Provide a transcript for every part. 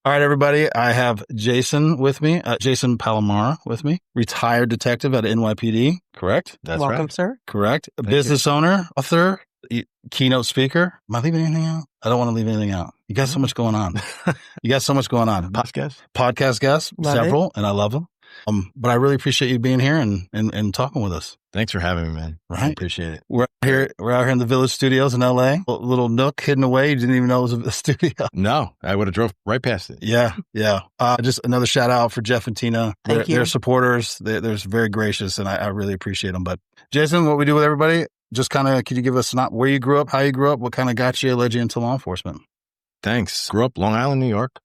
All right, everybody. I have Jason with me, Jason Palamara with me, retired detective at NYPD, correct? That's Welcome, right. sir. Correct. Business owner, author, keynote speaker. Am I leaving anything out? I don't want to leave anything out. You got so much going on. Podcast guests, Love several, it. and I love them. But I really appreciate you being here and talking with us. Thanks for having me, man. Right. I appreciate it. We're out here in the Village Studios in LA. A little nook hidden away. You didn't even know it was a studio. No, I would have drove right past it. Yeah. Just another shout out for Jeff and Tina. They're supporters. They're very gracious, and I really appreciate them. But Jason, what we do with everybody, just kind of, could you give us where you grew up, how you grew up, what kind of got you, led you into law enforcement? Thanks. Grew up Long Island, New York.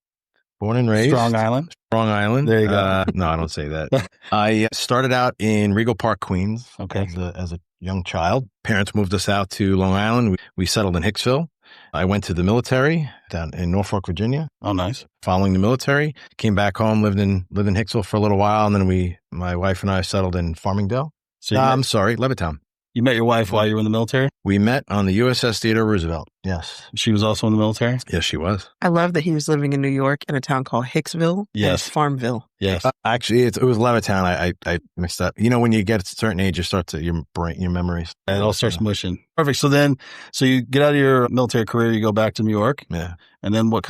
Born and raised. Strong Island. There you go. No, I don't say that. I started out in Regal Park, Queens. Okay. As a young child. Parents moved us out to Long Island. We settled in Hicksville. I went to the military down in Norfolk, Virginia. Oh, nice. Following the military, came back home, lived in Hicksville for a little while, and then my wife and I settled in Farmingdale. Levittown. You met your wife while you were in the military? We met on the USS Theodore Roosevelt. Yes. She was also in the military? Yes, she was. I love that he was living in New York in a town called Hicksville. Yes. And Farmville. Yes. Actually, it was Levittown. I mixed up. You know, when you get to a certain age, you start to, your memories. It all starts mushing. Perfect. So you get out of your military career, you go back to New York. Yeah. And then what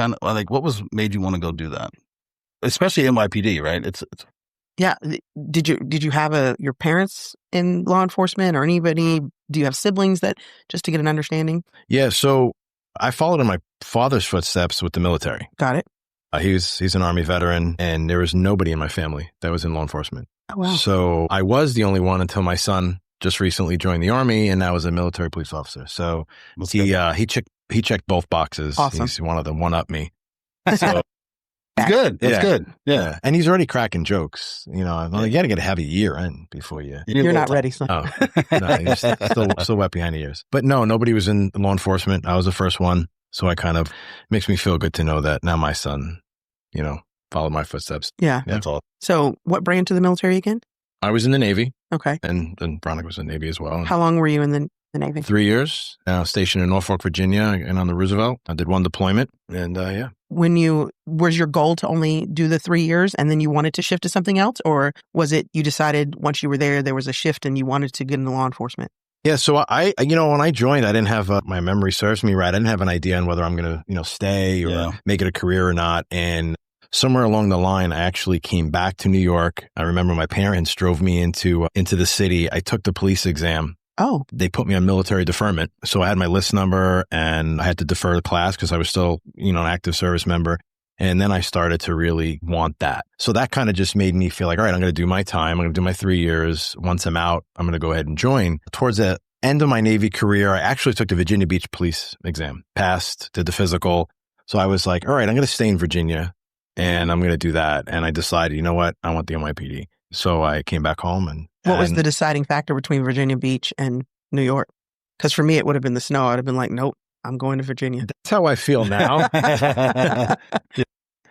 made you want to go do that? Especially NYPD, right? It's Yeah. Did you have your parents in law enforcement or anybody? Do you have siblings just to get an understanding? Yeah. So I followed in my father's footsteps with the military. Got it. He's an Army veteran, and there was nobody in my family that was in law enforcement. Oh, wow. So I was the only one until my son just recently joined the Army, and now is a military police officer. So he checked both boxes. Awesome. He wanted to one up me. So good. That's good. Yeah. And he's already cracking jokes. You know, you got to have a year in before you're not ready, son. Oh, no, he's still wet behind the ears. But no, nobody was in law enforcement. I was the first one. So I kind of makes me feel good to know that now my son, followed my footsteps. Yeah. That's all. So what brought you into the military again? I was in the Navy. Okay. And Veronica was in the Navy as well. How long were you in the Navy? 3 years. Stationed in Norfolk, Virginia, and on the Roosevelt. I did one deployment, and yeah. Was your goal to only do the 3 years and then you wanted to shift to something else? Or was it you decided once you were there was a shift and you wanted to get into law enforcement? Yeah. So I when I joined, I didn't have, my memory serves me right. I didn't have an idea on whether I'm going to, stay or make it a career or not. And somewhere along the line, I actually came back to New York. I remember my parents drove me into the city. I took the police exam. Oh. They put me on military deferment. So I had my list number and I had to defer the class because I was still, an active service member. And then I started to really want that. So that kind of just made me feel like, all right, I'm going to do my time. I'm going to do my 3 years. Once I'm out, I'm going to go ahead and join. Towards the end of my Navy career, I actually took the Virginia Beach police exam, passed, did the physical. So I was like, all right, I'm going to stay in Virginia and I'm going to do that. And I decided, you know what? I want the NYPD. So I came back home and what was the deciding factor between Virginia Beach and New York? Because for me, it would have been the snow. I'd have been like, nope, I'm going to Virginia. That's how I feel now.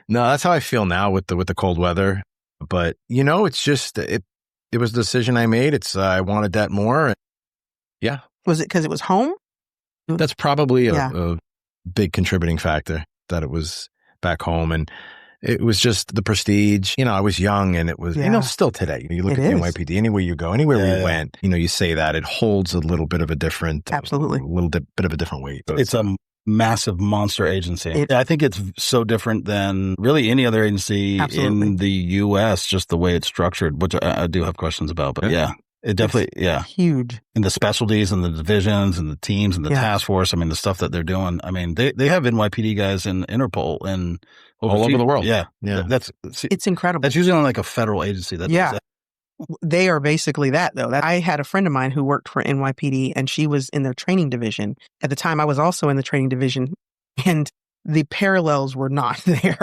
No, that's how I feel now with the cold weather. But, it's just, it was a decision I made. I wanted that more. Yeah. Was it because it was home? That's probably a big contributing factor that it was back home. And it was just the prestige. I was young and it was, still today. You look at the NYPD, anywhere you go, anywhere we went, you say that it holds a little bit of a different, absolutely, bit of a different weight. So it's a massive monster agency. I think it's so different than really any other agency in the U.S., just the way it's structured, which I do have questions about. But it definitely, huge. And the specialties and the divisions and the teams and the task force. I mean, the stuff that they're doing. I mean, they have NYPD guys in Interpol and all over the world. Yeah. It's incredible. That's usually on like a federal agency. They are basically that, though. I had a friend of mine who worked for NYPD, and she was in their training division. At the time, I was also in the training division, and the parallels were not there.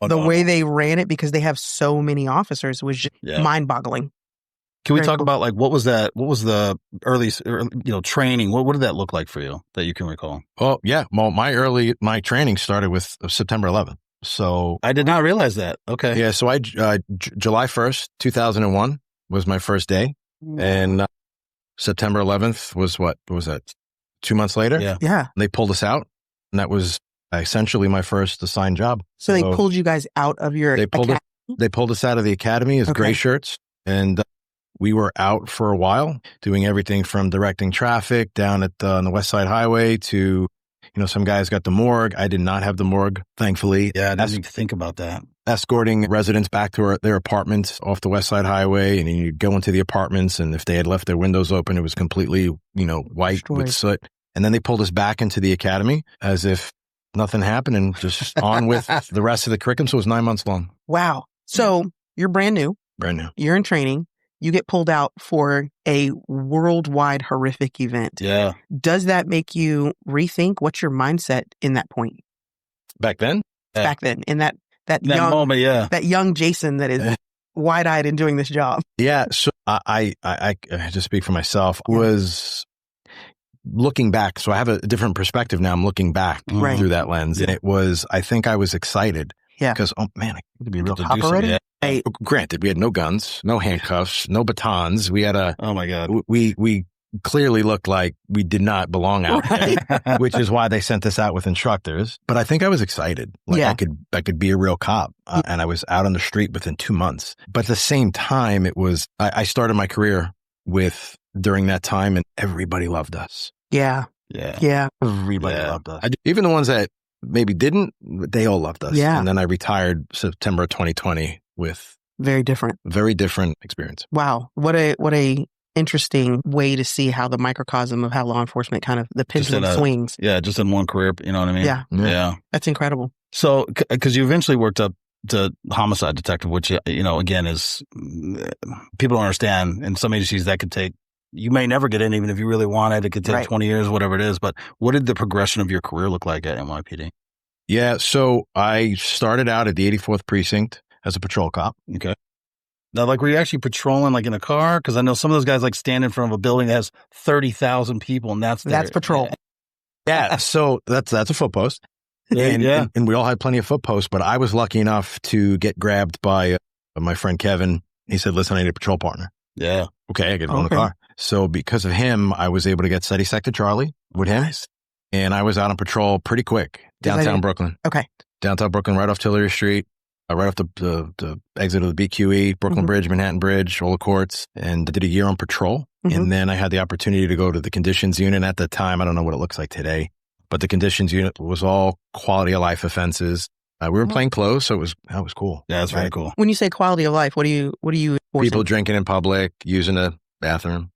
The way they ran it, because they have so many officers, was just mind-boggling. Can we talk about like what was the early training? What did that look like for you that you can recall? Oh yeah, well my training started with September 11th. So I did not realize that. Okay, yeah. So July 1st, 2001 was my first day, and September 11th was what was that? 2 months later? Yeah. They pulled us out, and that was essentially my first assigned job. So they pulled you guys out of your academy? They pulled us out of the academy as gray shirts, and we were out for a while doing everything from directing traffic down on the West Side Highway to, some guys got the morgue. I did not have the morgue, thankfully. Yeah, I didn't even think about that. Escorting residents back to their apartments off the West Side Highway, and then you'd go into the apartments, and if they had left their windows open, it was completely, white with soot. And then they pulled us back into the academy as if nothing happened and just on with the rest of the curriculum. So it was 9 months long. Wow. So you're brand new. Brand new. You're in training. You get pulled out for a worldwide horrific event. Yeah. Does that make you rethink what's your mindset in that point? Back then? Back then, in that young moment, that young Jason that is wide-eyed and doing this job. Yeah. So I just speak for myself, was looking back. So I have a different perspective now. I'm looking back through that lens. Yeah. And I think I was excited. Yeah. Because, oh man, I could be real operator. Yeah. Granted, we had no guns, no handcuffs, no batons. We had oh my God. We clearly looked like we did not belong out there, which is why they sent us out with instructors. But I think I was excited. Like I could be a real cop. And I was out on the street within 2 months. But at the same time, it was, I started my career during that time, and everybody loved us. Yeah. Yeah. Yeah. Everybody loved us. Even the ones that maybe didn't, they all loved us. Yeah. And then I retired September 2020 with very different experience. Wow. What a interesting way to see how the microcosm of how law enforcement kind of the pendulum swings. Yeah. Just in one career. You know what I mean? Yeah. That's incredible. So, because you eventually worked up to homicide detective, which, again, is people don't understand. In some agencies that could take, you may never get in even if you really wanted. It could take 20 years, whatever it is. But what did the progression of your career look like at NYPD? Yeah. So I started out at the 84th precinct as a patrol cop. Okay. Now, were you actually patrolling in a car? Because I know some of those guys stand in front of a building that has 30,000 people, and that's patrol. Yeah. So that's a foot post. And we all had plenty of foot posts, but I was lucky enough to get grabbed by my friend Kevin. He said, "Listen, I need a patrol partner." Yeah. Okay, I get on the car. So because of him, I was able to get Steady Sector Charlie with him. Nice. And I was out on patrol pretty quick. Downtown Brooklyn. Okay. Downtown Brooklyn, right off Tillery Street, right off the exit of the BQE, Brooklyn Bridge, Manhattan Bridge, all the courts. And I did a year on patrol. And then I had the opportunity to go to the conditions unit. At the time, I don't know what it looks like today, but the conditions unit was all quality of life offenses. We were plain clothes, so that was cool. Yeah, that's very cool. When you say quality of life, what do you enforcing? People drinking in public, using a bathroom,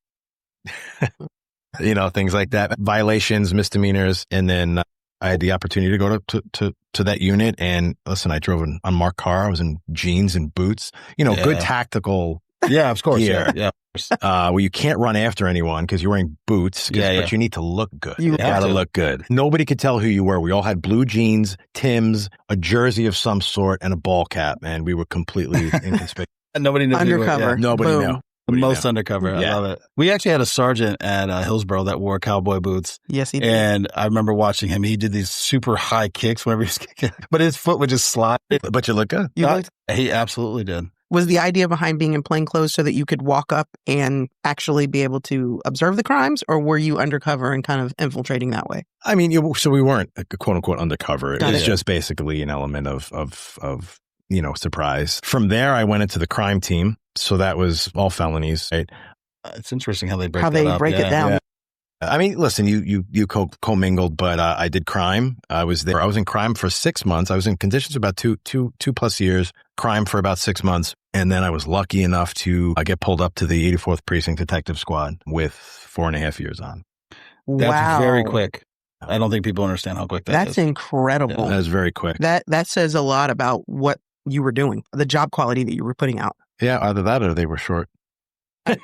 things like that. Violations, misdemeanors, and then I had the opportunity to go to that unit. And listen, I drove an unmarked car. I was in jeans and boots. Good tactical. Yeah, of course. Gear. Yeah. Where you can't run after anyone because you're wearing boots. But you need to look good. You gotta look good. Nobody could tell who you were. We all had blue jeans, Timbs, a jersey of some sort, and a ball cap, and we were completely inconspicuous. Nobody knew. Undercover. Nobody knew. The most undercover. I love it. We actually had a sergeant at Hillsborough that wore cowboy boots. Yes, he did. And I remember watching him. He did these super high kicks whenever he was kicking, but his foot would just slide. But you look good. He absolutely did. Was the idea behind being in plain clothes so that you could walk up and actually be able to observe the crimes, or were you undercover and kind of infiltrating that way? I mean, so we weren't quote unquote undercover. It was just basically an element of surprise. From there, I went into the crime team. So that was all felonies. Right? It's interesting how they break it down. Yeah. I mean, listen, you commingled, but I did crime. I was there. I was in crime for 6 months. I was in conditions for about two plus years, crime for about 6 months. And then I was lucky enough to get pulled up to the 84th Precinct Detective Squad with 4.5 years on. That's very quick. I don't think people understand how quick that is. That's incredible. Yeah. That was very quick. That says a lot about what you were doing, the job quality that you were putting out. Yeah, either that or they were short.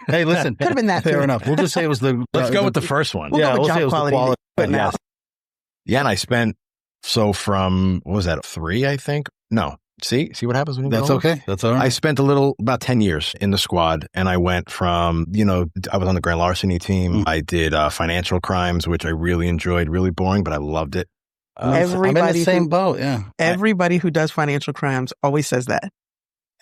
Hey, listen. Could have been that. Fair enough. We'll just say it was the... Let's go with the first one. We'll go with job quality. But now. Yeah, and I spent, from, what was that, 3, I think? No. See what happens when you That's okay. That's all right. I spent about 10 years in the squad, and I went from, I was on the grand larceny team. I did financial crimes, which I really enjoyed, really boring, but I loved it. I'm in the same boat, yeah. Everybody who does financial crimes always says that.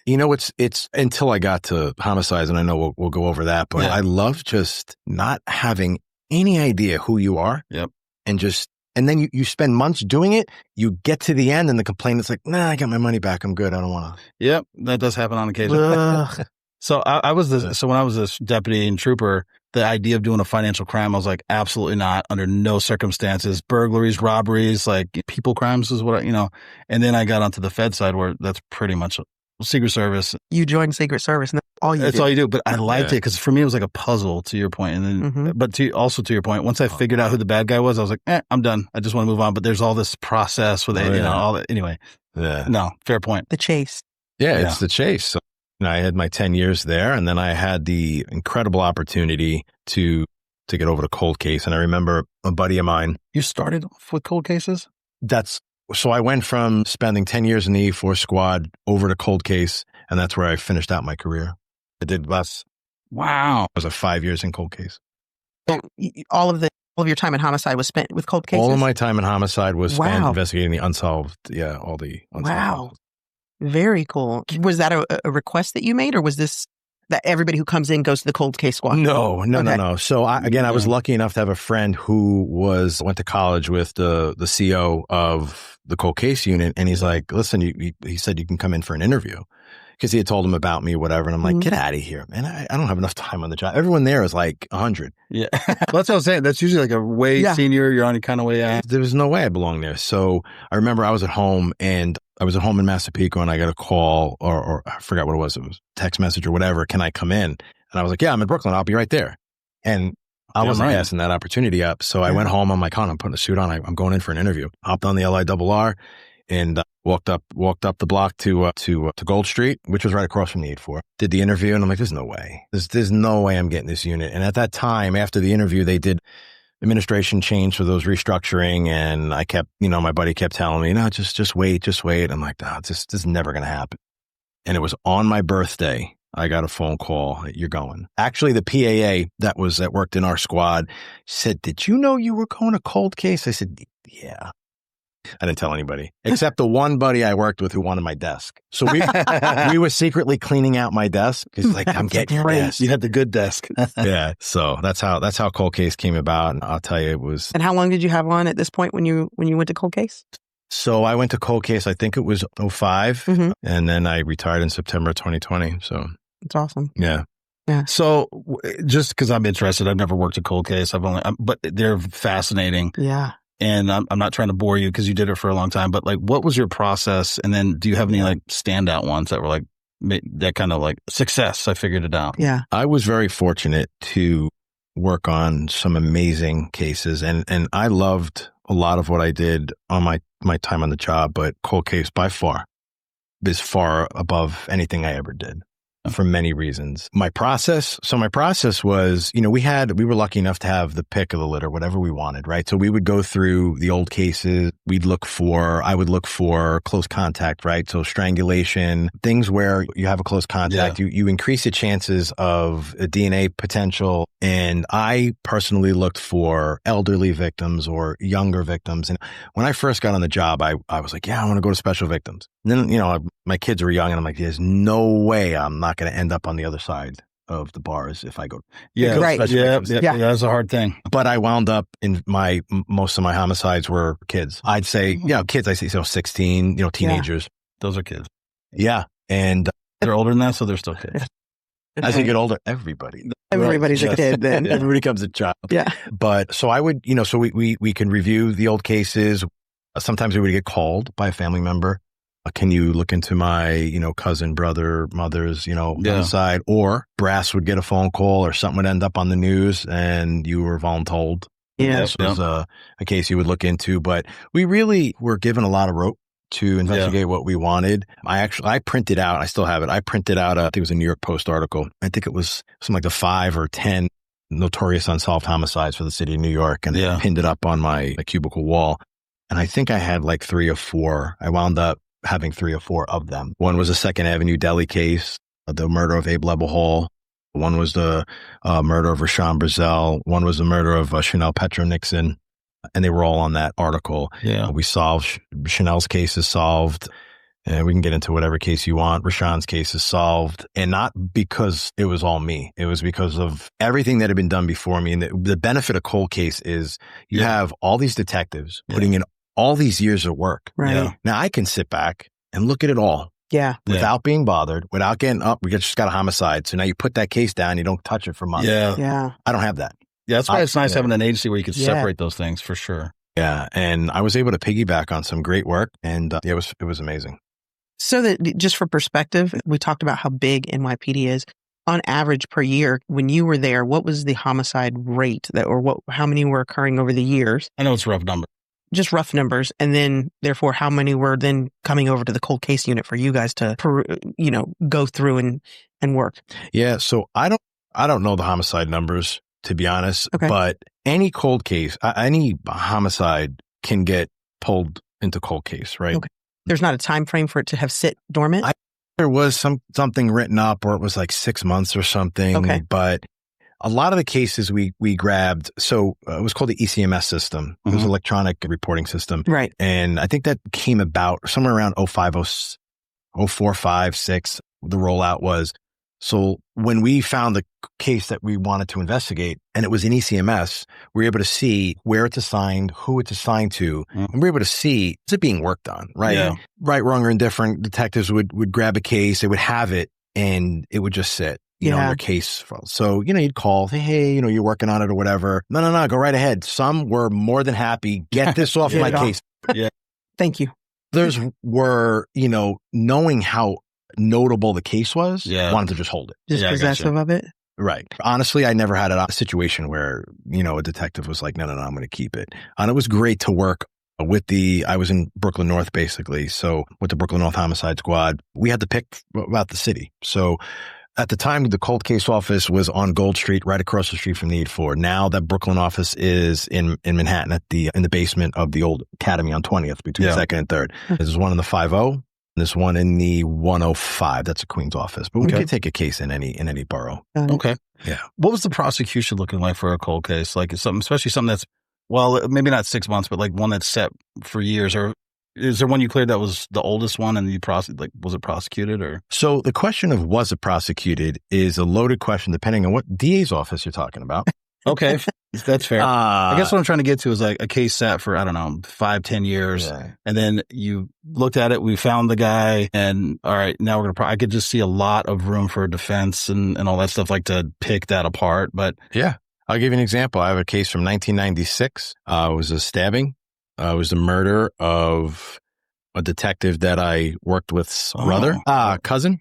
You know, it's until I got to homicides, and I know we'll go over that, but I love just not having any idea who you are. Yep. And then you spend months doing it. You get to the end and the complainant's like, nah, I got my money back. I'm good. I don't want to. Yep. That does happen on occasion. So when I was a deputy and trooper, the idea of doing a financial crime, I was like, absolutely not, under no circumstances. Burglaries, robberies, like people crimes is what and then I got onto the Fed side where that's pretty much Secret Service. You joined Secret Service. And that's all you do. But I liked it because for me, it was like a puzzle, to your point. And then, but also to your point, once I figured out who the bad guy was, I was like, I'm done. I just want to move on. But there's all this process with it, all that. Anyway. Yeah. No, fair point. The chase. Yeah, it's the chase. So, I had my 10 years there, and then I had the incredible opportunity to get over to cold case. And I remember a buddy of mine. You started off with cold cases? So I went from spending 10 years in the E4 squad over to cold case, and that's where I finished out my career. I did less. Wow. I was 5 years in cold case. All of your time in homicide was spent with cold cases? All of my time in homicide was spent investigating the unsolved, all the unsolved. Wow. Very cool. Was that a request that you made, or was this that everybody who comes in goes to the cold case squad? No. So I was lucky enough to have a friend who went to college with the CO of the cold case unit. And he's like, listen, he said you can come in for an interview, because he had told him about me, whatever. And I'm like, get out of here, man. I don't have enough time on the job. Everyone there is like 100. Yeah. That's what I was saying. That's usually like a way senior. You're on your kind of way out. There was no way I belonged there. So I remember I was at home in Massapequa, and I got a call or I forgot what it was. It was a text message or whatever. Can I come in? And I was like, yeah, I'm in Brooklyn. I'll be right there. And I wasn't passing that opportunity up. So I went home. I'm like, I'm putting a suit on. I'm going in for an interview. Hopped on the LIRR and walked up the block to Gold Street, which was right across from the 8-4. Did the interview, and I'm like, there's no way. There's no way I'm getting this unit. And at that time, after the interview, they did administration change for those restructuring, and I kept, my buddy kept telling me, no, just wait. I'm like, no, this is never going to happen. And it was on my birthday, I got a phone call, you're going. Actually, the PAA that worked in our squad said, did you know you were going to cold case? I said, yeah. I didn't tell anybody except the one buddy I worked with who wanted my desk. So we were secretly cleaning out my desk. It's like, I'm getting your desk. You had the good desk. Yeah. So that's how cold case came about. And I'll tell you, it was. And how long did you have on at this point when you went to cold case? So I went to cold case, I think it was 2005. And then I retired in September 2020. So it's awesome. Yeah. Yeah. So just because I'm interested, I've never worked a cold case. But they're fascinating. Yeah. And I'm not trying to bore you because you did it for a long time, but like, what was your process? And then do you have any like standout ones that were like that kind of like success? I figured it out. Yeah. I was very fortunate to work on some amazing cases, and I loved a lot of what I did on my time on the job, but cold case by far is far above anything I ever did. For many reasons. My process was, we were lucky enough to have the pick of the litter, whatever we wanted, right? So we would go through the old cases. I would look for close contact, right? So strangulation, things where you have a close contact, you increase the chances of a DNA potential. And I personally looked for elderly victims or younger victims. And when I first got on the job, I was like, I want to go to special victims. And then, my kids were young, and I'm like, there's no way I'm not going to end up on the other side of the bars if I go. Yeah, right. Yeah, that's a hard thing. But I wound up in most of my homicides were kids. I'd say, kids. I say 16, teenagers. Yeah. Those are kids. Yeah, and they're older than that, so they're still kids. As you get older, everybody's a kid. Then everybody becomes a child. Yeah. But so I would, so we can review the old cases. Sometimes we would get called by a family member. Can you look into my, cousin, brother, mother's, side? Or brass would get a phone call, or something would end up on the news, and you were voluntold. Yeah. This was a case you would look into. But we really were given a lot of rope to investigate what we wanted. I printed out, I still have it. I printed out, I think it was a New York Post article. I think it was something like the 5 or 10 notorious unsolved homicides for the city of New York, and pinned it up on my cubicle wall. And I think I had like 3 or 4. I wound up having 3 or 4 of them. One was a 2nd Avenue deli case, the murder of Abe Lebel Hall. One was the murder of Rashawn Brazell. One was the murder of Chanel Petro Nixon. And they were all on that article. Yeah. We solved, Chanel's case is solved. And we can get into whatever case you want. Rashawn's case is solved, and not because it was all me. It was because of everything that had been done before me. And the benefit of cold case is you have all these detectives putting in all these years of work. Right. Yeah. Now I can sit back and look at it all. Yeah. Without being bothered, without getting up. We just got a homicide. So now you put that case down, you don't touch it for months. Yeah. Yeah. I don't have that. Yeah. That's why it's nice having an agency where you can separate those things for sure. Yeah. And I was able to piggyback on some great work, and it was amazing. So that just for perspective, we talked about how big NYPD is. On average per year, when you were there, what was the homicide rate how many were occurring over the years? I know it's a rough number. Just rough numbers. And then therefore, how many were then coming over to the cold case unit for you guys to, go through and work? Yeah. So I don't know the homicide numbers, to be honest, but any cold case, any homicide can get pulled into cold case, right? Okay. There's not a time frame for it to have sit dormant? There was something written up, or it was like 6 months or something. Okay. But a lot of the cases we grabbed, so it was called the ECMS system. It was electronic reporting system. Right. And I think that came about somewhere around 04, 5, 6, the rollout was. So when we found the case that we wanted to investigate, and it was in ECMS, we were able to see where it's assigned, who it's assigned to, and we were able to see, is it being worked on, right? Yeah. Right, wrong, or indifferent. Detectives would grab a case, they would have it, and it would just sit. In their case. So, you'd call, say, hey, you're working on it or whatever. No, go right ahead. Some were more than happy. Get this off my case. Yeah. Thank you. Others were, knowing how notable the case was, wanted to just hold it. Just possessive of it? Right. Honestly, I never had a situation where, a detective was like, no, I'm going to keep it. And it was great to work I was in Brooklyn North, basically. So with the Brooklyn North Homicide Squad, we had to pick about the city. So at the time, the cold case office was on Gold Street, right across the street from the 8-4. Now that Brooklyn office is in Manhattan in the basement of the old Academy on 20th between 2nd and 3rd. There's one in the 50, and there's one in the 105. That's a Queen's office. But we could take a case in any borough. Okay. Yeah. What was the prosecution looking like for a cold case? Like especially something that's, well, maybe not 6 months, but like one that's set for years, or is there one you cleared that was the oldest one and was it prosecuted or? So the question of was it prosecuted is a loaded question depending on what DA's office you're talking about. Okay. That's fair. I guess what I'm trying to get to is like a case sat for, 5-10 years. Yeah. And then you looked at it, we found the guy, and all right, now we're I could just see a lot of room for defense and all that stuff, like to pick that apart. But yeah, I'll give you an example. I have a case from 1996. It was a stabbing. It was the murder of a detective that I worked with's cousin,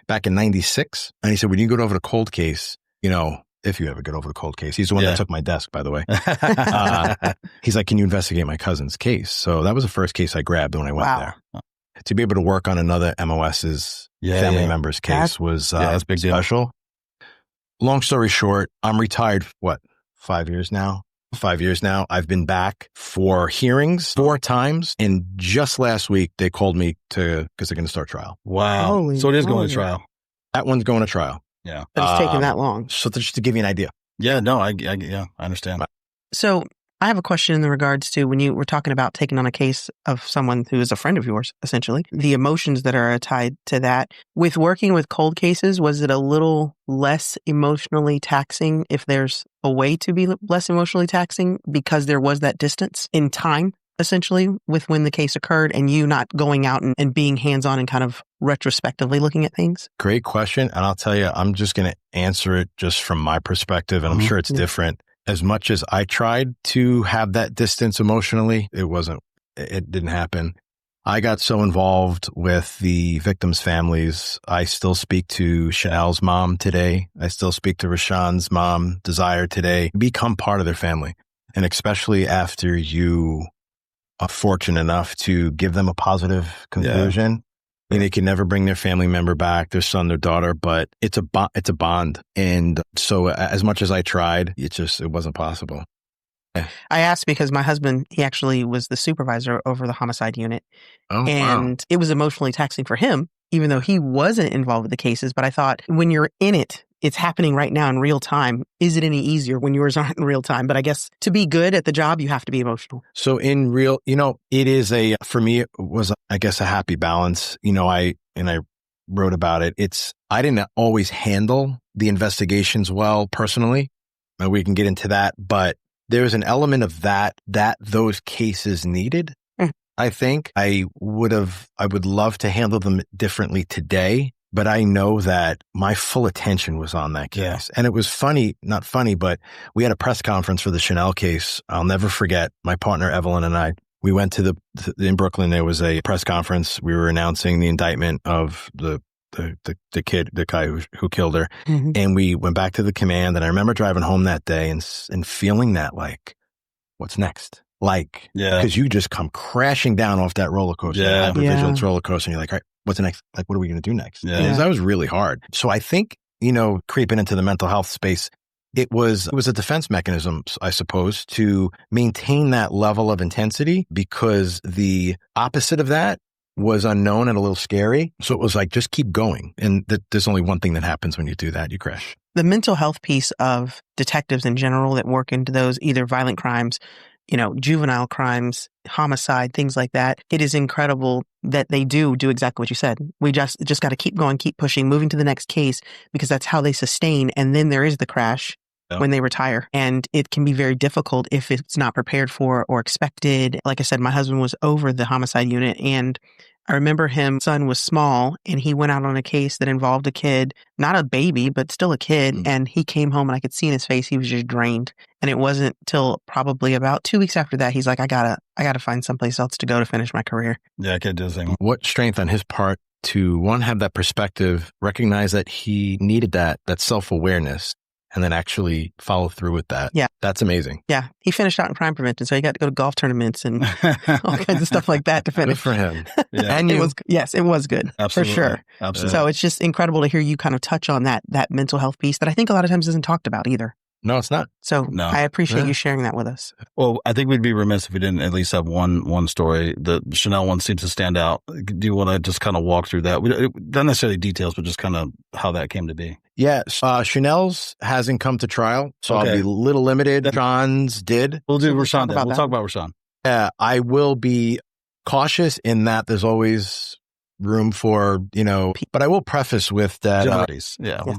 back in 96. And he said, when you go over the cold case, if you ever get over the cold case, he's the one that took my desk, by the way. He's like, can you investigate my cousin's case? So that was the first case I grabbed when I went there. To be able to work on another MOS's family member's case was that's big special. Long story short, I'm retired, 5 years now? 5 years now. I've been back for hearings 4 times. And just last week, they called me because they're going to start trial. Wow. So it is going to trial. That one's going to trial. Yeah. But it's taking that long. So just to give you an idea. Yeah, no, I understand. So I have a question in regards to when you were talking about taking on a case of someone who is a friend of yours, essentially, the emotions that are tied to that. With working with cold cases, was it a little less emotionally taxing, if there's a way to be less emotionally taxing, because there was that distance in time, essentially, with when the case occurred and you not going out and being hands-on and kind of retrospectively looking at things? Great question. And I'll tell you, I'm just going to answer it just from my perspective, and I'm sure it's different. As much as I tried to have that distance emotionally, it didn't happen. I got so involved with the victims' families. I still speak to Shael's mom today. I still speak to Rashawn's mom, Desire, today. Become part of their family. And especially after you are fortunate enough to give them a positive conclusion. Yeah. I mean, they can never bring their family member back, their son, their daughter, but it's a bond. And so as much as I tried, it wasn't possible. I asked because my husband, he actually was the supervisor over the homicide unit. It was emotionally taxing for him, even though he wasn't involved with the cases. But I thought when you're in it it's happening right now in real time. Is it any easier when yours aren't in real time? But I guess to be good at the job, you have to be emotional. So in real, it is for me, it was, I guess, a happy balance. I wrote about it. I didn't always handle the investigations well personally. We can get into that, but there's an element of that those cases needed. I think I would love to handle them differently today, but I know that my full attention was on that case. Yeah. And it was not funny, but we had a press conference for the Chanel case. I'll never forget my partner, Evelyn, and I, we went to in Brooklyn, there was a press conference. We were announcing the indictment of the kid, the guy who killed her. Mm-hmm. And we went back to the command. And I remember driving home that day and feeling that, like, what's next? Like, because you just come crashing down off that roller coaster, hypervigilance roller coaster, and you're like, all right, what's next? Like, what are we going to do next? Yeah. That was really hard. So I think, creeping into the mental health space, it was a defense mechanism, I suppose, to maintain that level of intensity, because the opposite of that was unknown and a little scary. So it was like, just keep going. And there's only one thing that happens when you do that, you crash. The mental health piece of detectives in general that work into those either violent crimes, juvenile crimes, homicide, things like that. It is incredible that they do exactly what you said. We just got to keep going, keep pushing, moving to the next case, because that's how they sustain. And then there is the crash when they retire. And it can be very difficult if it's not prepared for or expected. Like I said, my husband was over the homicide unit, and I remember his son was small, and he went out on a case that involved a kid, not a baby, but still a kid. Mm. And he came home and I could see in his face, he was just drained. And it wasn't till probably about 2 weeks after that, he's like, I gotta find someplace else to go to finish my career. Yeah, I can't do the same. What strength on his part to, one, have that perspective, recognize that he needed that self-awareness, and then actually follow through with that. Yeah. That's amazing. Yeah. He finished out in crime prevention, so he got to go to golf tournaments and all kinds of stuff like that to finish. Good for him. Yeah. And it was good. Absolutely. For sure. Absolutely. So it's just incredible to hear you kind of touch on that mental health piece that I think a lot of times isn't talked about either. No, it's not. So I appreciate you sharing that with us. Well, I think we'd be remiss if we didn't at least have one story. The Chanel one seems to stand out. Do you want to just kind of walk through that? Not necessarily details, but just kind of how that came to be. Yeah. Chanel's hasn't come to trial, so I'll be a little limited. Rashawn's did. We'll do Rashawn then. We'll talk about Rashawn. Yeah, I will be cautious in that there's always room for, but I will preface with that.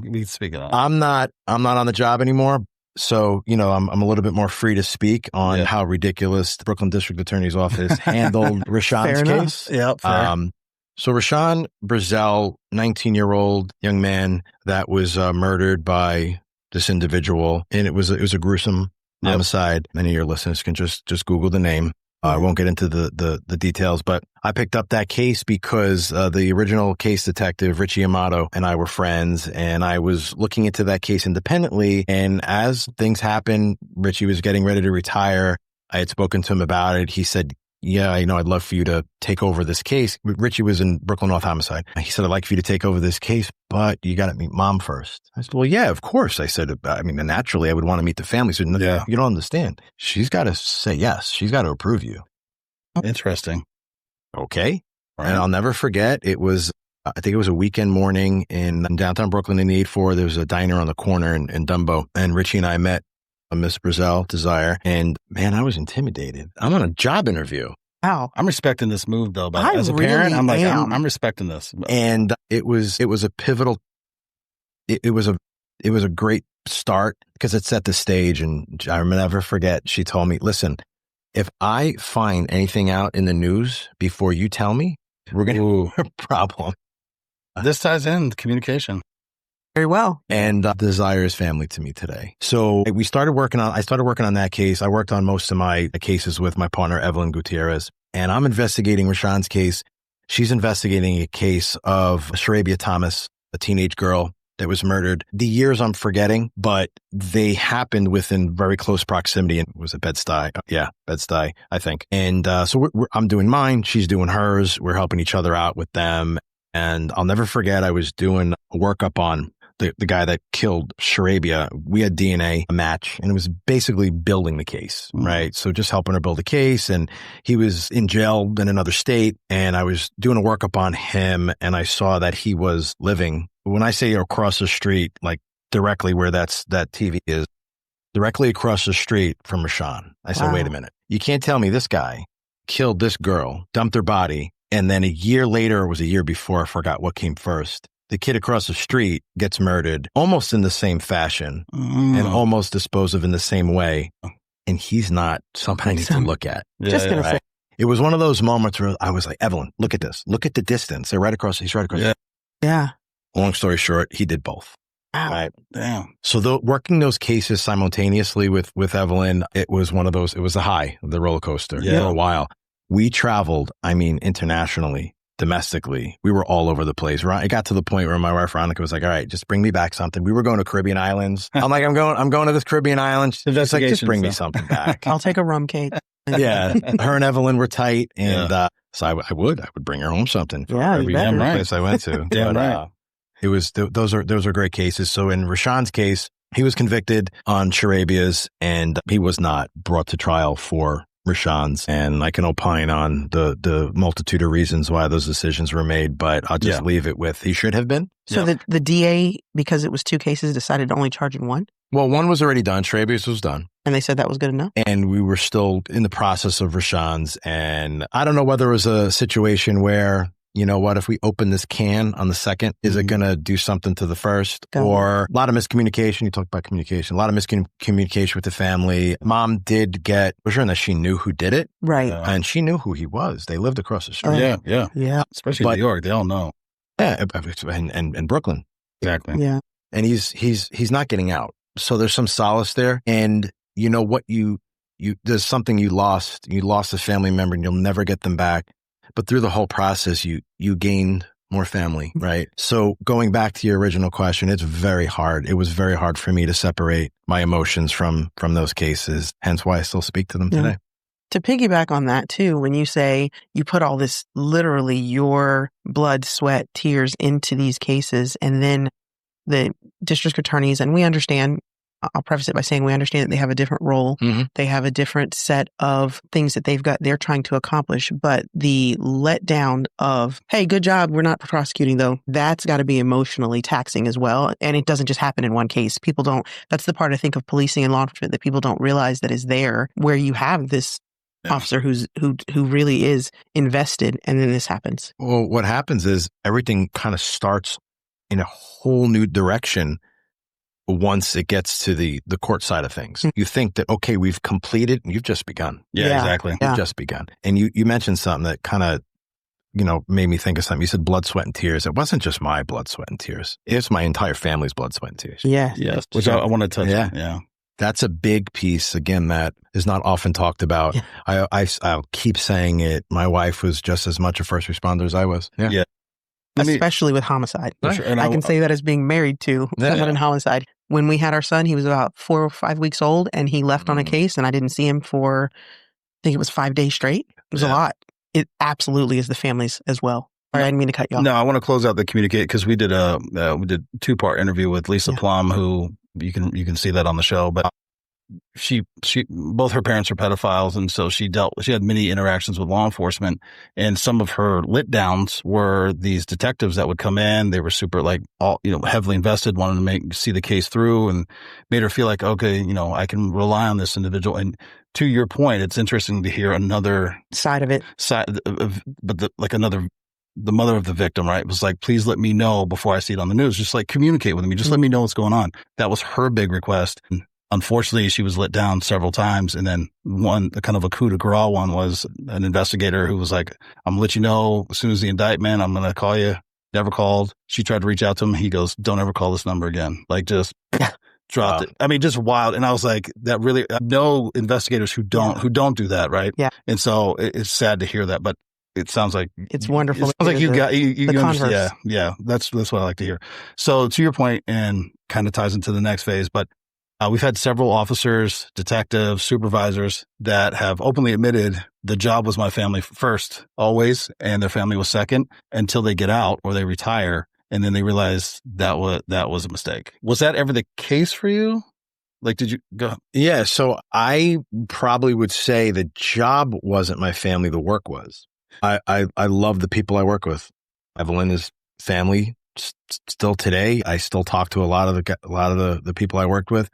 We speak of that. I'm not on the job anymore. So, I'm a little bit more free to speak on how ridiculous the Brooklyn District Attorney's Office handled Rashawn's case. Yeah, fair. So Rashawn Brazel, 19-year-old young man that was murdered by this individual, and it was a gruesome homicide. Many of your listeners can just Google the name. I won't get into the details, but I picked up that case because the original case detective, Richie Amato, and I were friends, and I was looking into that case independently. And as things happened, Richie was getting ready to retire. I had spoken to him about it. He said, yeah, I'd love for you to take over this case. Richie was in Brooklyn North Homicide. He said, I'd like for you to take over this case, but you got to meet Mom first. I said, well, yeah, of course. I said, naturally, I would want to meet the family. So you don't understand. She's got to say yes. She's got to approve you. Interesting. Okay. Right. And I'll never forget, I think it was a weekend morning in downtown Brooklyn in the 8-4. There was a diner on the corner in Dumbo. And Richie and I met Miss Brazel, Desire, and man, I was intimidated. I'm on a job interview. Wow. I'm respecting this move though, but as a parent, I'm like, I'm respecting this. And it was a pivotal, it was a great start because it set the stage. And I'll never forget, she told me, listen, if I find anything out in the news before you tell me, we're going to have a problem. This ties in communication. Very well. And Desire is family to me today. So I started working on that case. I worked on most of my cases with my partner, Evelyn Gutierrez, and I'm investigating Rashawn's case. She's investigating a case of Sharabia Thomas, a teenage girl that was murdered. The years I'm forgetting, but they happened within very close proximity. And was it Bed-Stuy? Yeah, Bed-Stuy, I think. And so I'm doing mine. She's doing hers. We're helping each other out with them. And I'll never forget, I was doing a workup on the guy that killed Sharabia. We had DNA match, and it was basically building the case, right? So just helping her build a case. And he was in jail in another state, and I was doing a workup on him, and I saw that he was living, when I say across the street, like directly where that TV is, directly across the street from Rashawn. I said, wait a minute. You can't tell me this guy killed this girl, dumped her body, and then a year later, or was a year before, I forgot what came first, the kid across the street gets murdered almost in the same fashion and almost disposed of in the same way. And he's not something I need to look at. Just going to say. It was one of those moments where I was like, Evelyn, look at this. Look at the distance. He's right across. Yeah. Long story short, he did both. Wow. Right. Damn. So working those cases simultaneously with Evelyn, it was one of those, it was the high of the roller coaster for a while. We traveled, internationally, domestically. We were all over the place. It got to the point where my wife Veronica was like, all right, just bring me back something. We were going to Caribbean islands. I'm like, I'm going to this Caribbean island. She's like, just bring me something back. I'll take a rum cake. Yeah. Her and Evelyn were tight. And so I would bring her home something for every place I went to. Damn right. It was, those are great cases. So in Rashawn's case, he was convicted on charabias and he was not brought to trial for Rashawn's. And I can opine on the multitude of reasons why those decisions were made, but I'll just leave it with he should have been. So the DA, because it was two cases, decided to only charge in one? Well, one was already done. Charabias was done. And they said that was good enough? And we were still in the process of Rashawn's. And I don't know whether it was a situation where, you know what, if we open this can on the second, is it going to do something to the first? Or a lot of miscommunication. You talked about communication. A lot of miscommunication with the family. Mom did get sure that she knew who did it. Right. And she knew who he was. They lived across the street. Yeah. Especially New York. They all know. Yeah. And Brooklyn. Exactly. Yeah. And he's not getting out. So there's some solace there. And you know what, there's something you lost. You lost a family member and you'll never get them back. But through the whole process, you gained more family, right? So going back to your original question, it's very hard. It was very hard for me to separate my emotions from those cases, hence why I still speak to them today. To piggyback on that too, when you say you put all this, literally your blood, sweat, tears into these cases, and then the district attorneys, and we understand, I'll preface it by saying we understand that they have a different role. Mm-hmm. They have a different set of things that they're trying to accomplish. But the letdown of, hey, good job, we're not prosecuting though, that's got to be emotionally taxing as well. And it doesn't just happen in one case. That's the part I think of policing and law enforcement that people don't realize that is there, where you have this officer who really is invested, and then this happens. Well, what happens is everything kind of starts in a whole new direction. Once it gets to the court side of things, you think that, okay, we've completed, and you've just begun. Yeah, exactly. You've just begun. And you mentioned something that kind of, made me think of something. You said blood, sweat, and tears. It wasn't just my blood, sweat, and tears. It's my entire family's blood, sweat, and tears. Yeah. Yes. Which I want to touch on. Yeah. That's a big piece, again, that is not often talked about. Yeah. I'll keep saying it. My wife was just as much a first responder as I was. Yeah. Especially with homicide. Sure. And I can say that as being married to someone in homicide. When we had our son, he was about 4 or 5 weeks old, and he left on a case, and I didn't see him for, I think it was 5 days straight. It was a lot. It absolutely is the families as well. I didn't mean to cut you off. No, I want to close out the communicate, because we did 2-part interview with Lisa Plum, who you can see that on the show, but she both her parents are pedophiles, and so she had many interactions with law enforcement, and some of her lit downs were these detectives that would come in. They were super heavily invested, wanted to see the case through, and made her feel like, okay, I can rely on this individual. And to your point, it's interesting to hear another side of it, but the mother of the victim, right, was like, please let me know before I see it on the news. Just like communicate with me. Just let me know what's going on. That was her big request. Unfortunately, she was let down several times. And then one, kind of a coup de grace one, was an investigator who was like, I'm going to let you know as soon as the indictment, I'm going to call you. Never called. She tried to reach out to him. He goes, don't ever call this number again. Like, just dropped it. I mean, just wild. And I was like, that really, I know investigators who don't do that. Right. Yeah. And so it's sad to hear that, but it sounds like it's wonderful. It sounds like you understand. Yeah. That's what I like to hear. So to your point, and kind of ties into the next phase, but we've had several officers, detectives, supervisors that have openly admitted the job was my family first, always, and their family was second, until they get out or they retire, and then they realize that was a mistake. Was that ever the case for you? Like, did you go? Yeah, so I probably would say the job wasn't my family, the work was. I love the people I work with. Evelyn is family. still today, I still talk to a lot of the people I worked with,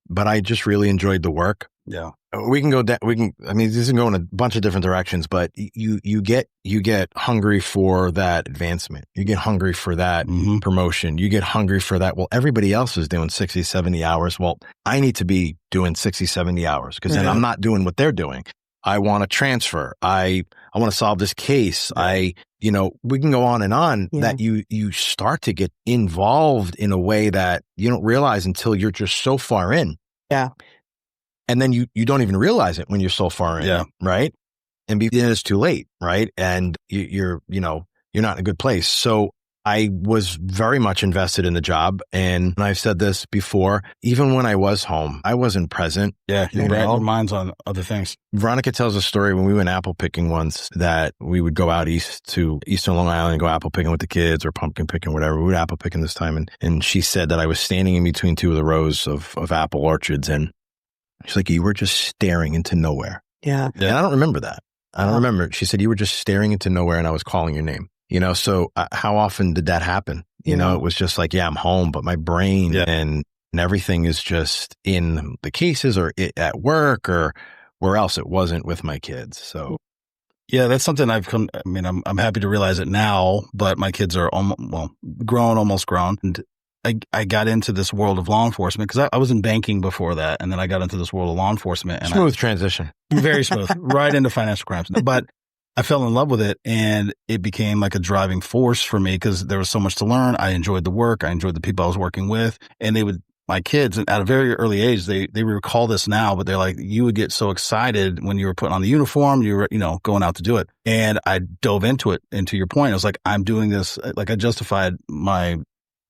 but I just really enjoyed the work. Yeah. We can go down, I mean, this can go in a bunch of different directions, but you get hungry for that advancement. You get hungry for that promotion. You get hungry for that. Well, everybody else is doing 60, 70 hours. Well, I need to be doing 60, 70 hours because then I'm not doing what they're doing. I want to transfer. I want to solve this case. We can go on and on that you start to get involved in a way that you don't realize until you're just so far in. Yeah. And then you don't even realize it when you're so far in, right? And then it's too late, right? And you're not in a good place. So I was very much invested in the job. And I've said this before, even when I was home, I wasn't present. Yeah, your mind's on other things. Veronica tells a story when we went apple picking once that we would go out east to Eastern Long Island and go apple picking with the kids or pumpkin picking, whatever. We would apple picking this time. And she said that I was standing in between two of the rows of apple orchards. And she's like, you were just staring into nowhere. Yeah. And I don't remember that. I don't remember. She said, you were just staring into nowhere and I was calling your name. So how often did that happen? It was just like, I'm home, but my brain and everything is just in the cases or at work or where else. It wasn't with my kids. So. Yeah, that's something I'm happy to realize it now, but my kids are almost grown. And I got into this world of law enforcement because I was in banking before that. And then I got into this world of law enforcement. And smooth transition. Very smooth, right into financial crimes. But I fell in love with it and it became like a driving force for me because there was so much to learn. I enjoyed the work. I enjoyed the people I was working with. And my kids at a very early age, they recall this now, but they're like, you would get so excited when you were putting on the uniform, you were, going out to do it. And I dove into it. And to your point, I was like, I'm doing this. Like I justified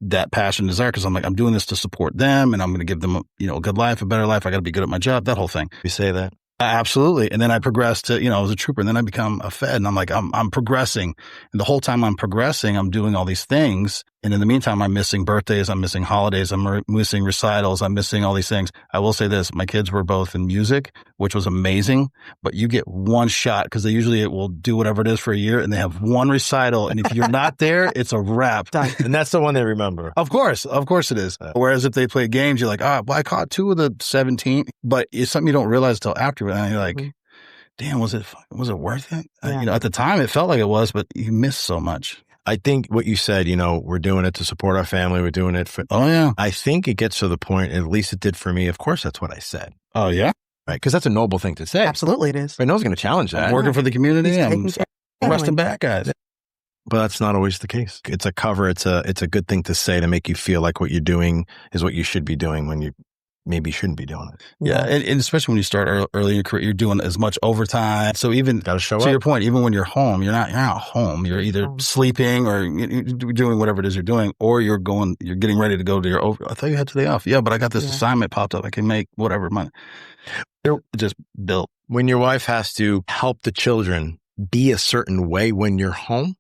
that passion and desire because I'm like, I'm doing this to support them and I'm going to give them a good life, a better life. I got to be good at my job, that whole thing. You say that? Absolutely. And then I progressed to, I was a trooper and then I become a Fed and I'm like, I'm progressing. And the whole time I'm progressing, I'm doing all these things. And in the meantime, I'm missing birthdays. I'm missing holidays. I'm missing recitals. I'm missing all these things. I will say this. My kids were both in music, which was amazing, but you get one shot because it will do whatever it is for a year and they have one recital. And if you're not there, it's a wrap. And that's the one they remember. Of course it is. Whereas if they play games, you're like, I caught 2 of the 17, but it's something you don't realize until after. And you're like, damn, was it worth it? Yeah. At the time it felt like it was, but you missed so much. I think what you said, we're doing it to support our family. We're doing it for. Oh, yeah. I think it gets to the point, at least it did for me. Of course, that's what I said. Oh, yeah. Right. Because that's a noble thing to say. Absolutely, it is. But no one's going to challenge that. I'm working for the community. I'm arresting bad guys. But that's not always the case. It's a cover. It's a good thing to say to make you feel like what you're doing is what you should be doing when you maybe shouldn't be doing it. Yeah. And especially when you start early in your career, you're doing as much overtime. So even got to show to up. your point, even when you're home, you're not home. You're either sleeping or you're doing whatever it is you're doing, or you're getting ready to go to your I thought you had today off. Yeah, but I got this assignment popped up. I can make whatever money. They're just built. When your wife has to help the children be a certain way when you're home.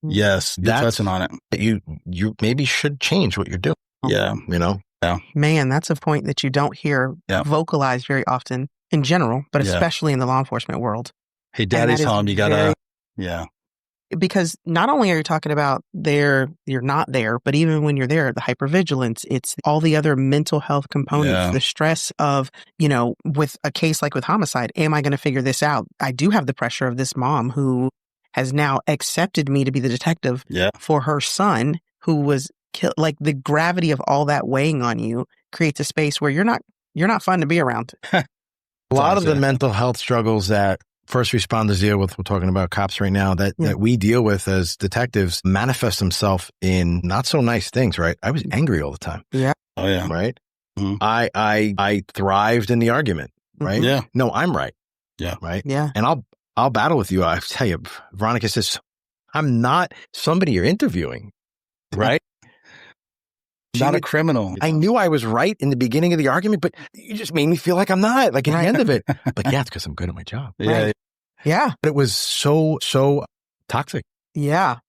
Yes. You're touching on it. You maybe should change what you're doing. Yeah. Yeah. Man, that's a point that you don't hear vocalized very often in general, but especially in the law enforcement world. Hey, daddy's home. You gotta, Because not only are you talking about you're not there, but even when you're there, the hypervigilance, it's all the other mental health components, the stress of, with a case like with homicide, am I going to figure this out? I do have the pressure of this mom who has now accepted me to be the detective for her son who was like the gravity of all that weighing on you creates a space where you're not fun to be around. A lot of the mental health struggles that first responders deal with, we're talking about cops right now, that we deal with as detectives manifest themselves in not so nice things, right? I was angry all the time. Yeah. Oh, yeah. Right? Mm-hmm. I thrived in the argument, right? Yeah. No, I'm right. Yeah. Right? Yeah. And I'll battle with you. I tell you, Veronica says, I'm not somebody you're interviewing, right? Not a criminal. I knew I was right in the beginning of the argument, but you just made me feel like I'm not, like at the end of it. But it's because I'm good at my job. Yeah. Right. Yeah. But it was so toxic. Yeah.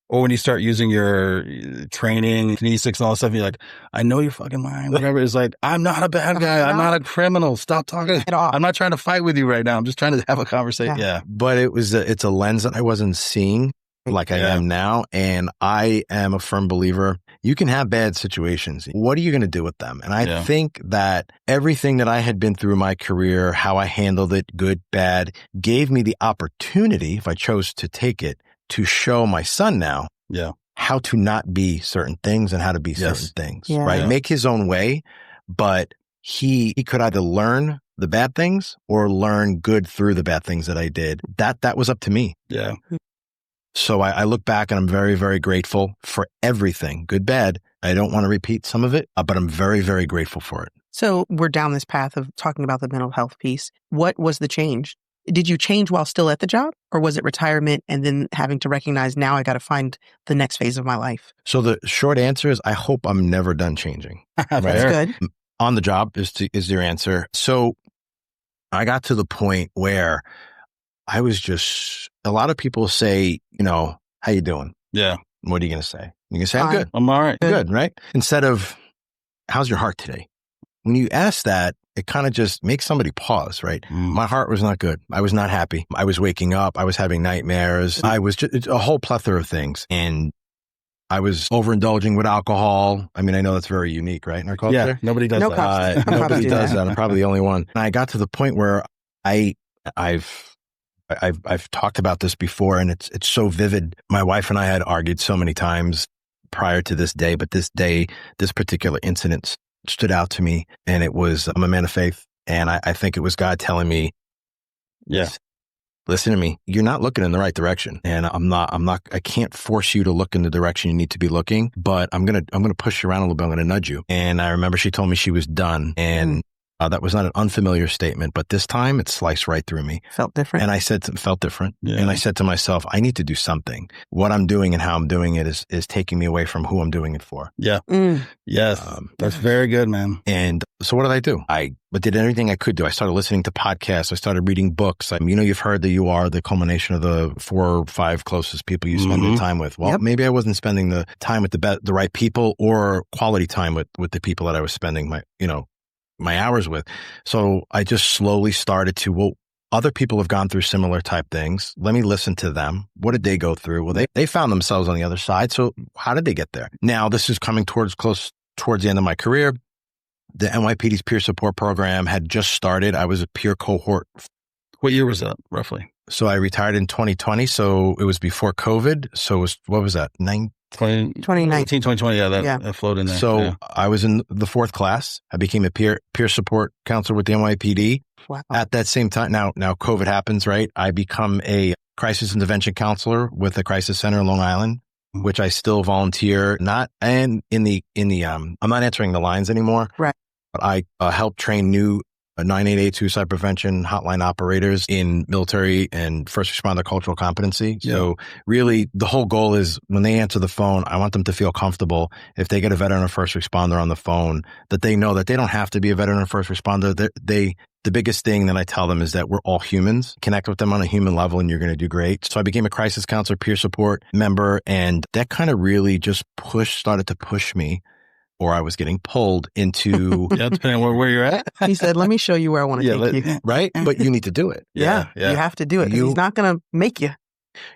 Or when you start using your training, kinesics and all that stuff, you're like, I know you're fucking lying. Whatever. It's like, I'm not a bad guy. I'm not a criminal. Stop talking. I'm not trying to fight with you right now. I'm just trying to have a conversation. Yeah. But it's a lens that I wasn't seeing. like I am now. And I am a firm believer, you can have bad situations. What are you going to do with them? And I think that everything that I had been through my career, how I handled it, good, bad, gave me the opportunity, if I chose to take it, to show my son now how to not be certain things and how to be certain things, right? Make his own way, but he could either learn the bad things or learn good through the bad things that I did. That was up to me. Yeah. So I look back and I'm very, very grateful for everything, good, bad. I don't want to repeat some of it, but I'm very, very grateful for it. So we're down this path of talking about the mental health piece. What was the change? Did you change while still at the job, or was it retirement and then having to recognize now I got to find the next phase of my life? So the short answer is I hope I'm never done changing. Right? That's good. On the job is your answer. So I got to the point where I was just, a lot of people say, how you doing? Yeah. What are you going to say? You're going to say, I'm good. I'm all right. Good, right? Instead of, how's your heart today? When you ask that, it kind of just makes somebody pause, right? My heart was not good. I was not happy. I was waking up. I was having nightmares. I was just a whole plethora of things. And I was overindulging with alcohol. I mean, I know that's very unique, right? In our culture. Yeah, nobody does that. Nobody does that. I'm probably the only one. And I got to the point where I've talked about this before, and it's so vivid. My wife and I had argued so many times prior to this day, but this particular incident stood out to me, and it was, I'm a man of faith, and I think it was God telling me, listen to me, you're not looking in the right direction, and I can't force you to look in the direction you need to be looking, but I'm going to push you around a little bit. I'm going to nudge you. And I remember she told me she was done, and that was not an unfamiliar statement, but this time it sliced right through me. Felt different. And I felt different. Yeah. And I said to myself, I need to do something. What I'm doing and how I'm doing it is taking me away from who I'm doing it for. Yeah. Yes. That's very good, man. And so what did I do? I did everything I could do. I started listening to podcasts. I started reading books. You've heard that you are the culmination of the 4 or 5 closest people you spend your time with. Well, maybe I wasn't spending the time with the right people or quality time with the people that I was spending my hours with. So I just slowly started to, other people have gone through similar type things. Let me listen to them. What did they go through? Well, they found themselves on the other side. So how did they get there? Now, this is coming towards the end of my career. The NYPD's peer support program had just started. I was a peer cohort. What year was that, roughly? So I retired in 2020. So it was before COVID. So it was, what was that? 2019, 2020. Yeah, that flowed in there. So I was in the 4th class. I became a peer support counselor with the NYPD. Wow. At that same time, now COVID happens, right? I become a crisis intervention counselor with the crisis center in Long Island, which I still volunteer. I'm not answering the lines anymore. Right. But I help train new 988 suicide prevention hotline operators in military and first responder cultural competency. Yeah. So really the whole goal is when they answer the phone, I want them to feel comfortable if they get a veteran or first responder on the phone, that they know that they don't have to be a veteran or first responder. The biggest thing that I tell them is that we're all humans. Connect with them on a human level and you're going to do great. So I became a crisis counselor, peer support member, and that kind of really just started to push me, or I was getting pulled into... depending on where you're at. He said, let me show you where I want to take you. Right? But you need to do it. Yeah. You have to do it because he's not going to make you.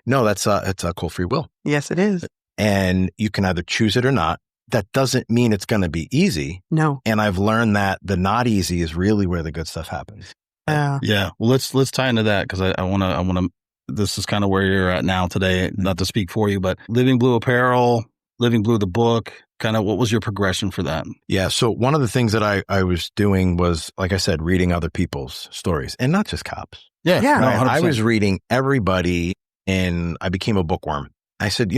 No, it's a cool free will. Yes, it is. And you can either choose it or not. That doesn't mean it's going to be easy. No. And I've learned that the not easy is really where the good stuff happens. Yeah. Well, let's tie into that because I want to, this is kind of where you're at now today, not to speak for you, but Living Blue Apparel, Living Blue, the book, kind of what was your progression for that? Yeah. So one of the things that I was doing was, like I said, reading other people's stories and not just cops. Yeah. No, I was reading everybody and I became a bookworm. I said,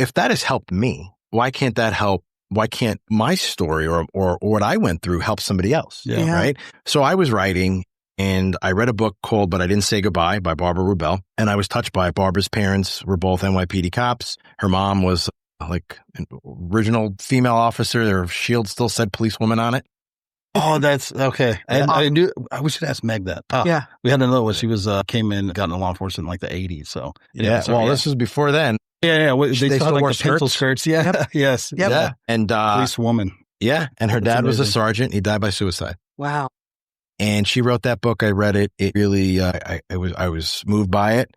if that has helped me, why can't that help? Why can't my story or what I went through help somebody else? Yeah. Right. So I was writing and I read a book called But I Didn't Say Goodbye by Barbara Rubel. And I was touched by it. Barbara's parents were both NYPD cops. Her mom was like an original female officer. Their shield still said policewoman on it. Oh, that's okay. And I knew we should ask Meg that. Yeah. We had to know when she was came in, got into law enforcement in like the 80s. So this was before then. Yeah. They still wore the pencil skirts. Yeah. Yep. Yes. Yep. Yeah. And policewoman. Yeah. And her dad was a sergeant. He died by suicide. Wow. And she wrote that book. I read it. It really, I was moved by it.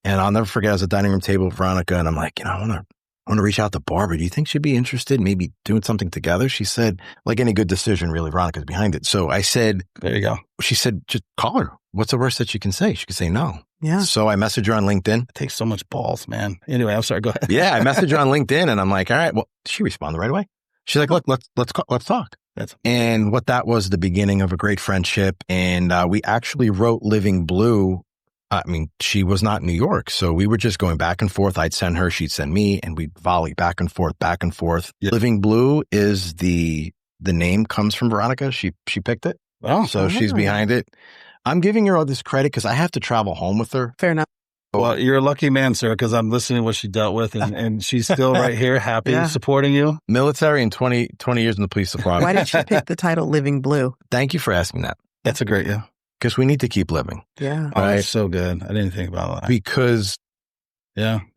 And I'll never forget, I was at the dining room table with Veronica, and I'm like, I want to reach out to Barbara. Do you think she'd be interested in maybe doing something together? She said, like any good decision, really, Veronica's behind it. So I said, there you go. She said, just call her. What's the worst that she can say? She could say no. Yeah. So I messaged her on LinkedIn. It takes so much balls, man. Anyway, I'm sorry. Go ahead. Yeah, I messaged her on LinkedIn, and I'm like, all right. Well, she responded right away. She's like, look, let's talk. And what that was the beginning of a great friendship. And we actually wrote Living Blue. I mean, she was not in New York, so we were just going back and forth. I'd send her, she'd send me, and we'd volley back and forth. Yeah. Living Blue is the name comes from Veronica. She picked it. Oh, so she's behind it. I'm giving her all this credit because I have to travel home with her. Fair enough. Well, you're a lucky man, sir, because I'm listening to what she dealt with, and she's still right here, happy, supporting you. Military and 20 years in the police department. Why did she pick the title Living Blue? Thank you for asking that. That's a great, because we need to keep living. Yeah. Oh, that's so good. I didn't think about that. Because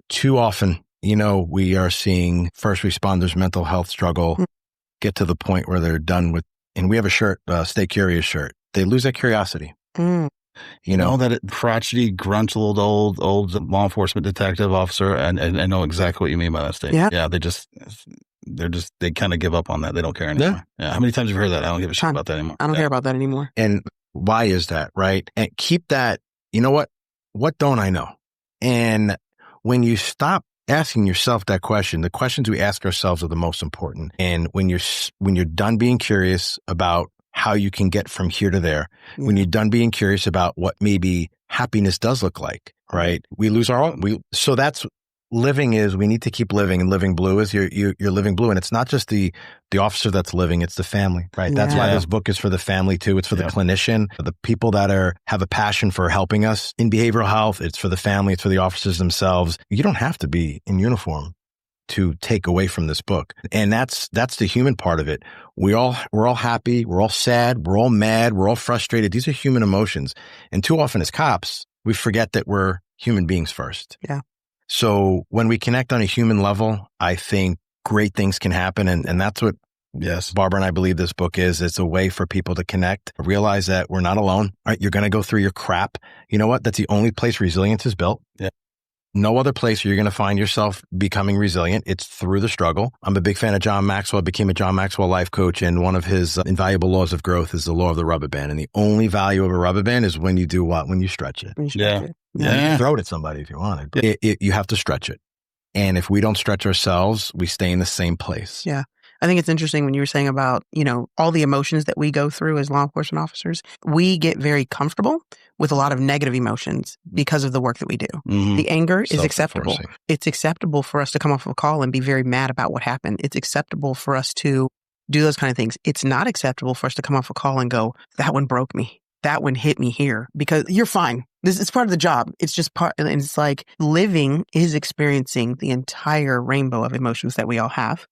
too often, we are seeing first responders' mental health struggle get to the point where they're done with, and we have a shirt, Stay Curious shirt. They lose that curiosity. That crotchety, grunchled old law enforcement detective officer, and I know exactly what you mean by that statement. Yeah, they kind of give up on that. They don't care anymore. Yeah. How many times have you heard that? I don't give a shit about that anymore. I don't care about that anymore. And why is that, right? And keep that, what don't I know? And when you stop asking yourself that question, the questions we ask ourselves are the most important. And when you're done being curious about how you can get from here to there, when you're done being curious about what maybe happiness does look like, right? We lose so that's living is, we need to keep living, and Living Blue is you're living blue. And it's not just the officer that's living, it's the family, right? That's why this book is for the family too. It's for the clinician, the people that have a passion for helping us in behavioral health. It's for the family. It's for the officers themselves. You don't have to be in uniform to take away from this book. And that's the human part of it. We're all happy. We're all sad. We're all mad. We're all frustrated. These are human emotions. And too often as cops, we forget that we're human beings first. Yeah. So when we connect on a human level, I think great things can happen. And that's what Barbara and I believe this book is. It's a way for people to connect, realize that we're not alone. All right, you're going to go through your crap. You know what? That's the only place resilience is built. Yeah. No other place you're going to find yourself becoming resilient. It's through the struggle. I'm a big fan of John Maxwell. I became a John Maxwell life coach, and one of his invaluable laws of growth is the law of the rubber band. And the only value of a rubber band is when you do what? When you stretch it. You can throw it at somebody if you want it, but you have to stretch it. And if we don't stretch ourselves, we stay in the same place. Yeah. I think it's interesting when you were saying about, all the emotions that we go through as law enforcement officers. We get very comfortable with a lot of negative emotions because of the work that we do. Mm-hmm. The anger is acceptable. It's acceptable for us to come off of a call and be very mad about what happened. It's acceptable for us to do those kind of things. It's not acceptable for us to come off a call and go, that one broke me. That one hit me here, because you're fine. It's part of the job. It's just part, and it's like living is experiencing the entire rainbow of emotions that we all have.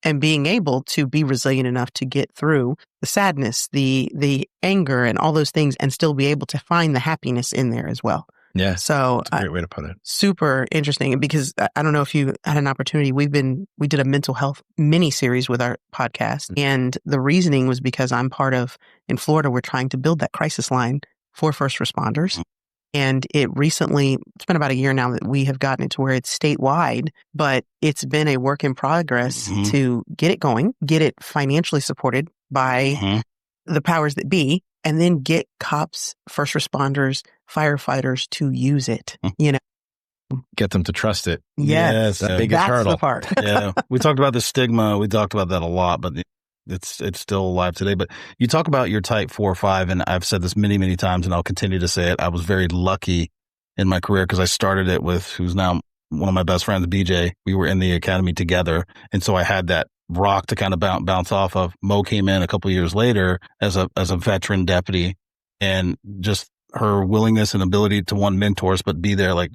And being able to be resilient enough to get through the sadness, the anger, and all those things, and still be able to find the happiness in there as well. Yeah. So that's a great way to put it. Super interesting, because I don't know if you had an opportunity. We did a mental health mini series with our podcast, and the reasoning was because I'm part of, in Florida, we're trying to build that crisis line for first responders. And it's been about a year now that we have gotten it to where it's statewide, but it's been a work in progress to get it going, get it financially supported by the powers that be, and then get cops, first responders, firefighters to use it, Get them to trust it. Yes. The biggest hurdle. The part. Yeah. We talked about the stigma. We talked about that a lot, but it's still alive today. But you talk about your type 4 or 5, and I've said this many, many times, and I'll continue to say it. I was very lucky in my career because I started it with who's now one of my best friends, BJ. We were in the academy together. And so I had that rock to kind of bounce off of. Mo came in a couple of years later as a veteran deputy, and just her willingness and ability to mentor us, but be there. Like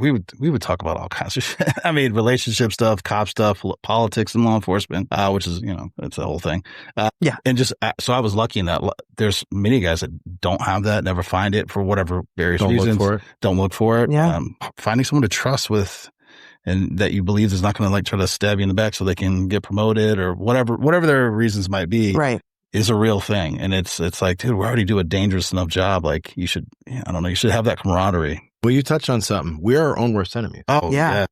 we would talk about all kinds of shit. I mean, relationship stuff, cop stuff, politics and law enforcement, which is, it's a whole thing. And just, so I was lucky in that there's many guys that don't have that, never find it for whatever various reasons. Don't look for it. Yeah. Finding someone to trust with, and that you believe is not going to try to stab you in the back so they can get promoted or whatever their reasons might be. Right. Is a real thing. And it's like, dude, we already do a dangerous enough job. Like you should have that camaraderie. Well, you touched on something. We're our own worst enemy. Oh, yeah.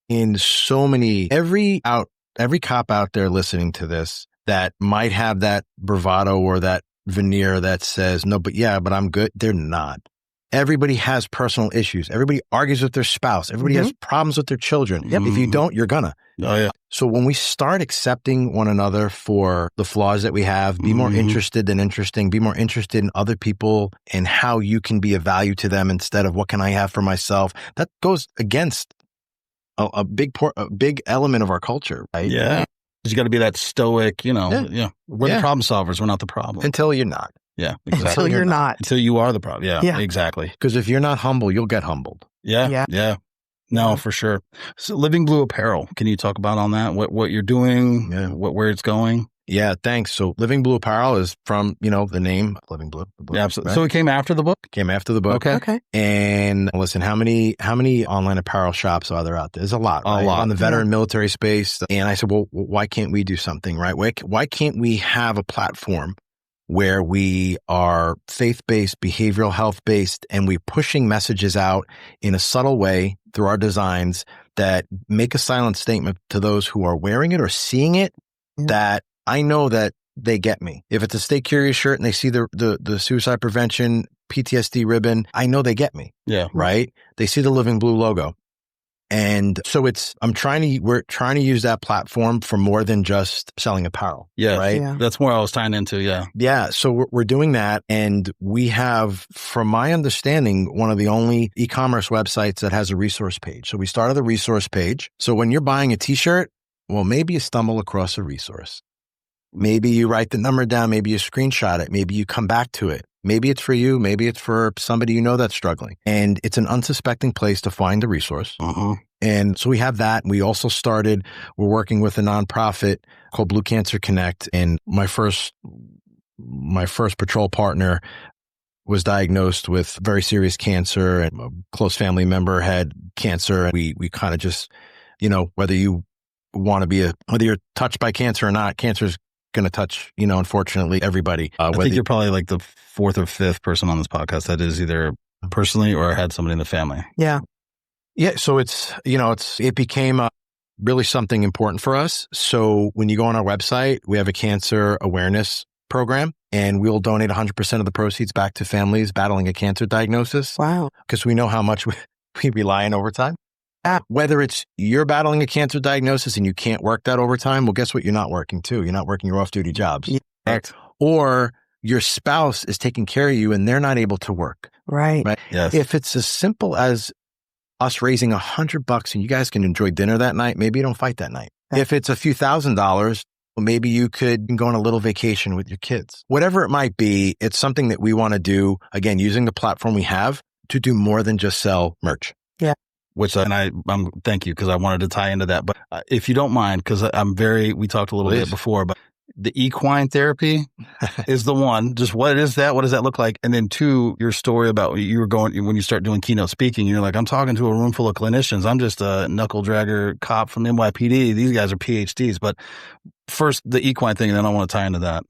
In so many, every cop out there listening to this that might have that bravado or that veneer that says, no, but I'm good. They're not. Everybody has personal issues. Everybody argues with their spouse. Everybody has problems with their children. Yep. If you don't, you're gonna. Oh, yeah. So when we start accepting one another for the flaws that we have, be more interested than interesting, be more interested in other people and how you can be of value to them instead of what can I have for myself, that goes against a big element of our culture, right? Yeah. You got to be that stoic, we're the problem solvers. We're not the problem. Until you're not. Yeah, exactly. Until you're not. Until you are the problem. Yeah, exactly. Because if you're not humble, you'll get humbled. Yeah. No, for sure. So Living Blue Apparel, can you talk about on that? What you're doing, where it's going? Yeah, thanks. So Living Blue Apparel is from, the name Living Blue. The book, yeah, absolutely. Right? So it came after the book? Came after the book. Okay. And listen, how many online apparel shops are there out there? There's a lot. A lot. On the veteran military space. And I said, well, why can't we do something, right? Why can't we have a platform where we are faith-based, behavioral health-based, and we're pushing messages out in a subtle way through our designs that make a silent statement to those who are wearing it or seeing it, that I know that they get me. If it's a Stay Curious shirt and they see the suicide prevention PTSD ribbon, I know they get me. Yeah. Right? They see the Living Blue logo. And so we're trying to use that platform for more than just selling apparel. Yeah. Right. Yeah. That's where I was tying into. Yeah. Yeah. So we're doing that. And we have, from my understanding, one of the only e-commerce websites that has a resource page. So we started the resource page. So when you're buying a t-shirt, well, maybe you stumble across a resource. Maybe you write the number down. Maybe you screenshot it. Maybe you come back to it. Maybe it's for you. Maybe it's for somebody that's struggling. And it's an unsuspecting place to find the resource. And so we have that. We also we're working with a nonprofit called Blue Cancer Connect. And my first patrol partner was diagnosed with very serious cancer, and a close family member had cancer. And we kind of just, whether you want to whether you're touched by cancer or not, cancer is going to touch, unfortunately, everybody. I think you're probably like the fourth or fifth person on this podcast that is either personally or had somebody in the family. Yeah. Yeah. So it became really something important for us. So when you go on our website, we have a cancer awareness program, and we'll donate 100% of the proceeds back to families battling a cancer diagnosis. Wow. Because we know how much we rely on overtime. Whether it's you're battling a cancer diagnosis and you can't work that overtime, well, guess what? You're not working too. You're not working your off-duty jobs. Yeah. Right? Or your spouse is taking care of you and they're not able to work. Right. Yes. If it's as simple as us raising $100 and you guys can enjoy dinner that night, maybe you don't fight that night. Yeah. If it's a few $1,000s, well, maybe you could go on a little vacation with your kids. Whatever it might be, it's something that we want to do, again, using the platform we have to do more than just sell merch. Yeah. I'm thank you, because I wanted to tie into that. But if you don't mind, because we talked a little bit before, but the equine therapy is the one. Just what is that? What does that look like? And then two, your story about you were going, when you start doing keynote speaking, you're like, I'm talking to a room full of clinicians. I'm just a knuckle dragger cop from NYPD. These guys are PhDs. But first, the equine thing, and then I want to tie into that.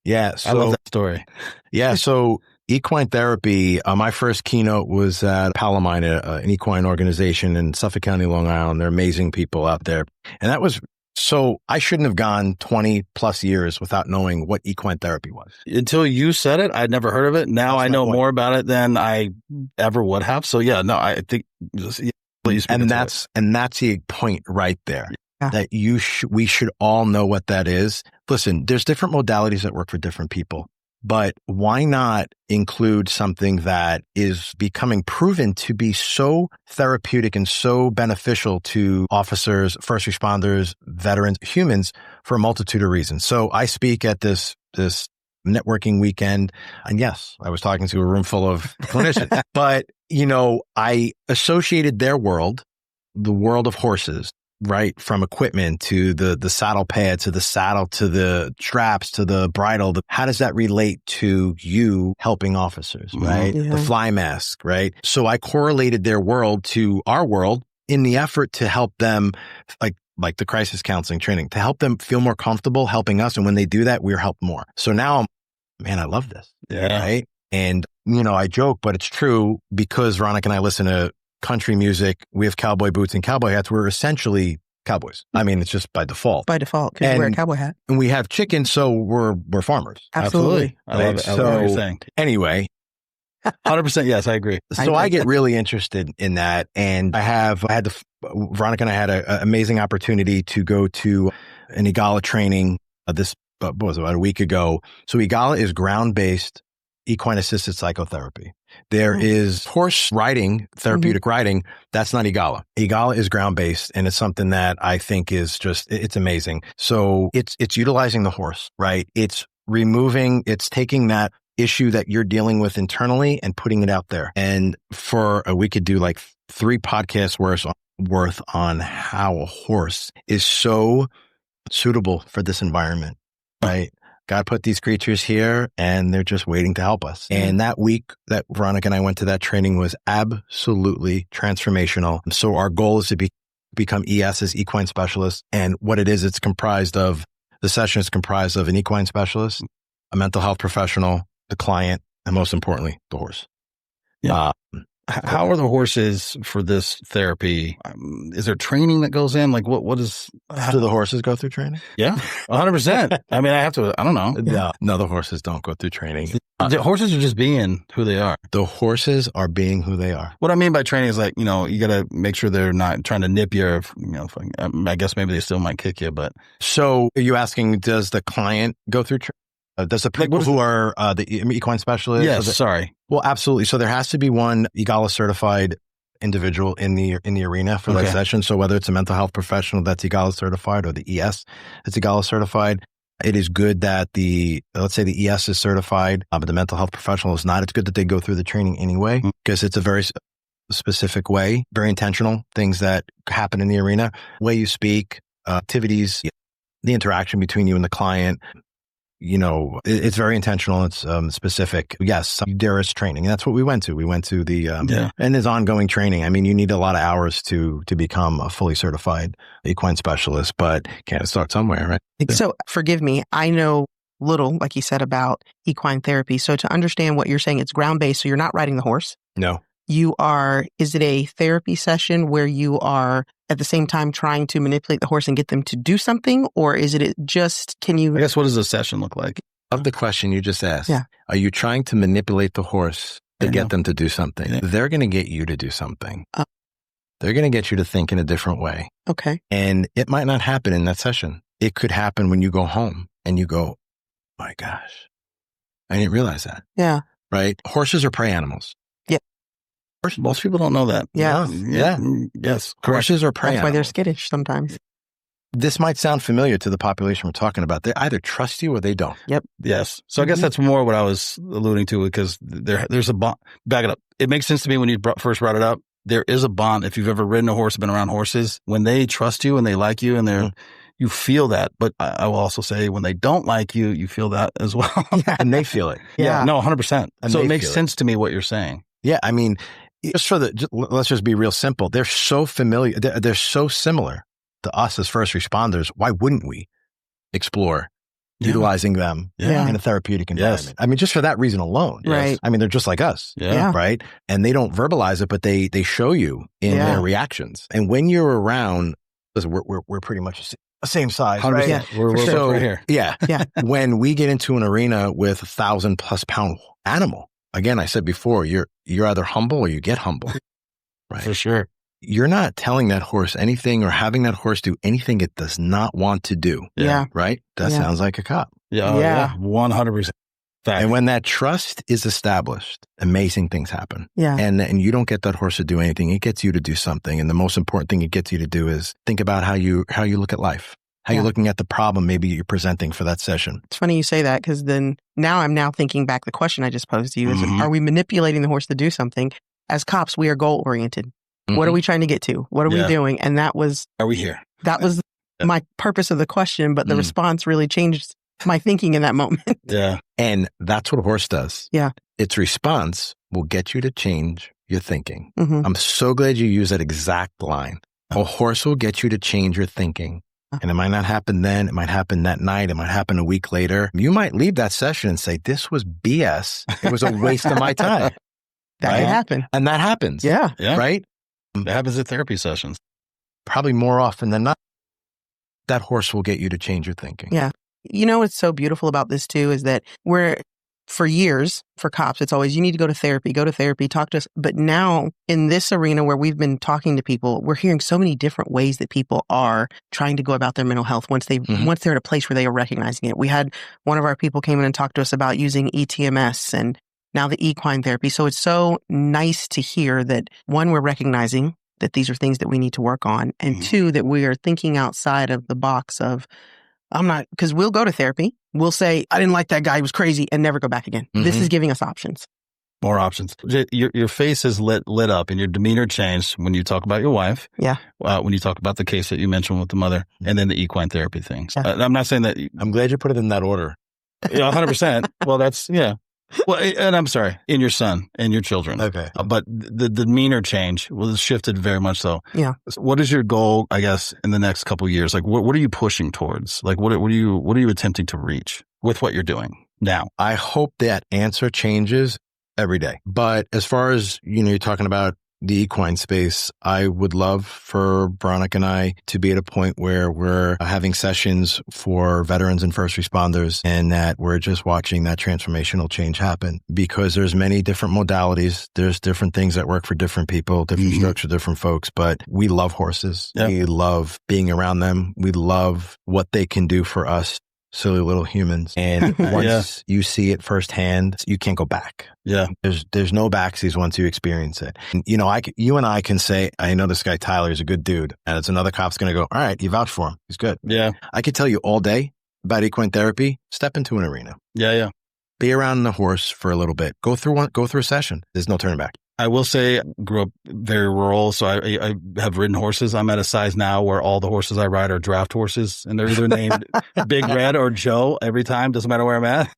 Yeah. I love that story. Yeah. So equine therapy, my first keynote was at Palamara, an equine organization in Suffolk County, Long Island. They're amazing people out there. And that was, so I shouldn't have gone 20 plus years without knowing what equine therapy was. Until you said it, I'd never heard of it. Now I know more about it than I ever would have. So yeah, no, I think, and that's the point right there. Yeah. That we should all know what that is. Listen, there's different modalities that work for different people. But why not include something that is becoming proven to be so therapeutic and so beneficial to officers, first responders, veterans, humans for a multitude of reasons? So I speak at this networking weekend, and yes, I was talking to a room full of clinicians, but I associated their world, the world of horses, right? From equipment to the saddle pad, to the saddle, to the straps, to the bridle. How does that relate to you helping officers, right? Yeah. The fly mask, right? So I correlated their world to our world in the effort to help them, like the crisis counseling training, to help them feel more comfortable helping us. And when they do that, we're helped more. So now, man, I love this. Yeah. Right? And, I joke, but it's true because Veronica and I listen to country music. We have cowboy boots and cowboy hats. We're essentially cowboys. I mean, it's just by default. By default, because you wear a cowboy hat. And we have chickens, so we're farmers. Absolutely. I love it. I love what you're saying. Anyway. 100% yes, I agree. So I get really interested in that. And Veronica and I had an amazing opportunity to go to an EGALA training what was it, about a week ago. So EGALA is ground-based equine assisted psychotherapy. There is horse riding, therapeutic riding. That's not EGALA. EGALA is ground-based, and it's something that I think is it's amazing. So it's utilizing the horse, right? It's taking that issue that you're dealing with internally and putting it out there. And we could do like 3 podcasts worth on how a horse is so suitable for this environment, right? God put these creatures here and they're just waiting to help us. And that week that Veronica and I went to that training was absolutely transformational. So our goal is to become ESs, equine specialists. And what it is, the session is comprised of an equine specialist, a mental health professional, the client, and most importantly, the horse. Yeah. How are the horses for this therapy? Is there training that goes in? Like what is... Do the horses go through training? Yeah, 100%. I mean, I don't know. No, the horses don't go through training. The horses are just being who they are. The horses are being who they are. What I mean by training is like, you got to make sure they're not trying to nip you or, I guess maybe they still might kick you, but... So are you asking, does the client go through training? Does the people who are the equine specialists? Yes, sorry. Well, absolutely. So there has to be one EGALA certified individual in the arena for that session. So whether it's a mental health professional that's EGALA certified or the ES that's EGALA certified, it is good that let's say the ES is certified, but the mental health professional is not. It's good that they go through the training anyway because it's a very specific way, very intentional things that happen in the arena, way you speak, activities, the interaction between you and the client. It's very intentional. It's specific. Yes, there is training. That's what we went to. We went to and there's ongoing training. I mean, you need a lot of hours to become a fully certified equine specialist, but can't start somewhere, right? So forgive me. I know little, like you said, about equine therapy. So to understand what you're saying, it's ground-based. So you're not riding the horse. No. Is it a therapy session where you are at the same time trying to manipulate the horse and get them to do something? Or is it just, I guess, what does a session look like? Of the question you just asked. Yeah. Are you trying to manipulate the horse to get them to do something? Yeah. They're going to get you to do something. They're going to get you to think in a different way. Okay. And it might not happen in that session. It could happen when you go home and you go, my gosh, I didn't realize that. Yeah. Right? Horses are prey animals. Most people don't know that. Yeah. Yes. Horses are prey animals. That's why they're animals. skittish sometimes. This might sound familiar to the population we're talking about. They either trust you or they don't. Yep. Yes. So I guess that's more what I was alluding to because there's a bond. Back it up. It makes sense to me when you first brought it up. There is a bond. If you've ever ridden a horse, been around horses, when they trust you and they like you and you feel that. But I will also say when they don't like you, you feel that as well. And they feel it. Yeah. No, 100%. So it makes sense to me what you're saying. Yeah. I mean, let's just be real simple. They're so familiar. They're so similar to us as first responders. Why wouldn't we explore utilizing them in a therapeutic environment? Yes. I mean, just for that reason alone. Right. I mean, they're just like us. Yeah. Right. And they don't verbalize it, but they show you in their reactions. And when you're around, listen, we're pretty much the same size. Right? Yeah. We're right here. Yeah. When we get into an arena with 1,000+ pound animal, again, I said before, you're either humble or you get humble, right? For sure. You're not telling that horse anything or having that horse do anything it does not want to do. Yeah. Right? That sounds like a cop. Yeah. 100%. And when that trust is established, amazing things happen. Yeah. And you don't get that horse to do anything. It gets you to do something. And the most important thing it gets you to do is think about how you look at life. How you're looking at the problem maybe you're presenting for that session. It's funny you say that because then I'm thinking back the question I just posed to you is, are we manipulating the horse to do something? As cops, we are goal-oriented. What are we trying to get to? What are we doing? And that was... Are we here? That was my purpose of the question, but the response really changed my thinking in that moment. Yeah. And that's what a horse does. Yeah. Its response will get you to change your thinking. Mm-hmm. I'm so glad you used that exact line. A horse will get you to change your thinking. And it might not happen then. It might happen that night. It might happen a week later. You might leave that session and say, this was BS. It was a waste of my time. That could happen. And that happens. Yeah. Right? It happens at therapy sessions. Probably more often than not. That horse will get you to change your thinking. Yeah. You know what's so beautiful about this too is that for years, for cops, it's always, you need to go to therapy, talk to us. But now in this arena where we've been talking to people, we're hearing so many different ways that people are trying to go about their mental health once they're at a place where they are recognizing it. We had one of our people came in and talked to us about using ETMS and now the equine therapy. So it's so nice to hear that, one, we're recognizing that these are things that we need to work on. And two, that we are thinking outside of the box of, because we'll go to therapy. We'll say, I didn't like that guy. He was crazy, and never go back again. This is giving us options. More options. Your face is lit up and your demeanor changed when you talk about your wife. Yeah. When you talk about the case that you mentioned with the mother and then the equine therapy things. Yeah. I'm not saying that. I'm glad you put it in that order. 100%. Well, that's, yeah. Well, and I'm sorry, in your son and your children. Okay. But the demeanor change was shifted very much so. Yeah. So what is your goal, I guess, in the next couple of years? Like, what are you pushing towards? Like, what are you attempting to reach with what you're doing now? I hope that answer changes every day. But as far as, you're talking about the equine space, I would love for Veronica and I to be at a point where we're having sessions for veterans and first responders, and that we're just watching that transformational change happen, because there's many different modalities. There's different things that work for different people, different strokes for different folks, but we love horses. Yep. We love being around them. We love what they can do for us, silly little humans. And once you see it firsthand, you can't go back. Yeah. There's no backsies once you experience it. And, you and I can say, I know this guy Tyler is a good dude. And it's another cop's going to go, all right, you vouch for him. He's good. Yeah. I could tell you all day about equine therapy. Step into an arena. Yeah. Be around the horse for a little bit. Go through a session. There's no turning back. I will say I grew up very rural, so I have ridden horses. I'm at a size now where all the horses I ride are draft horses, and they're either named Big Red or Joe every time. Doesn't matter where I'm at.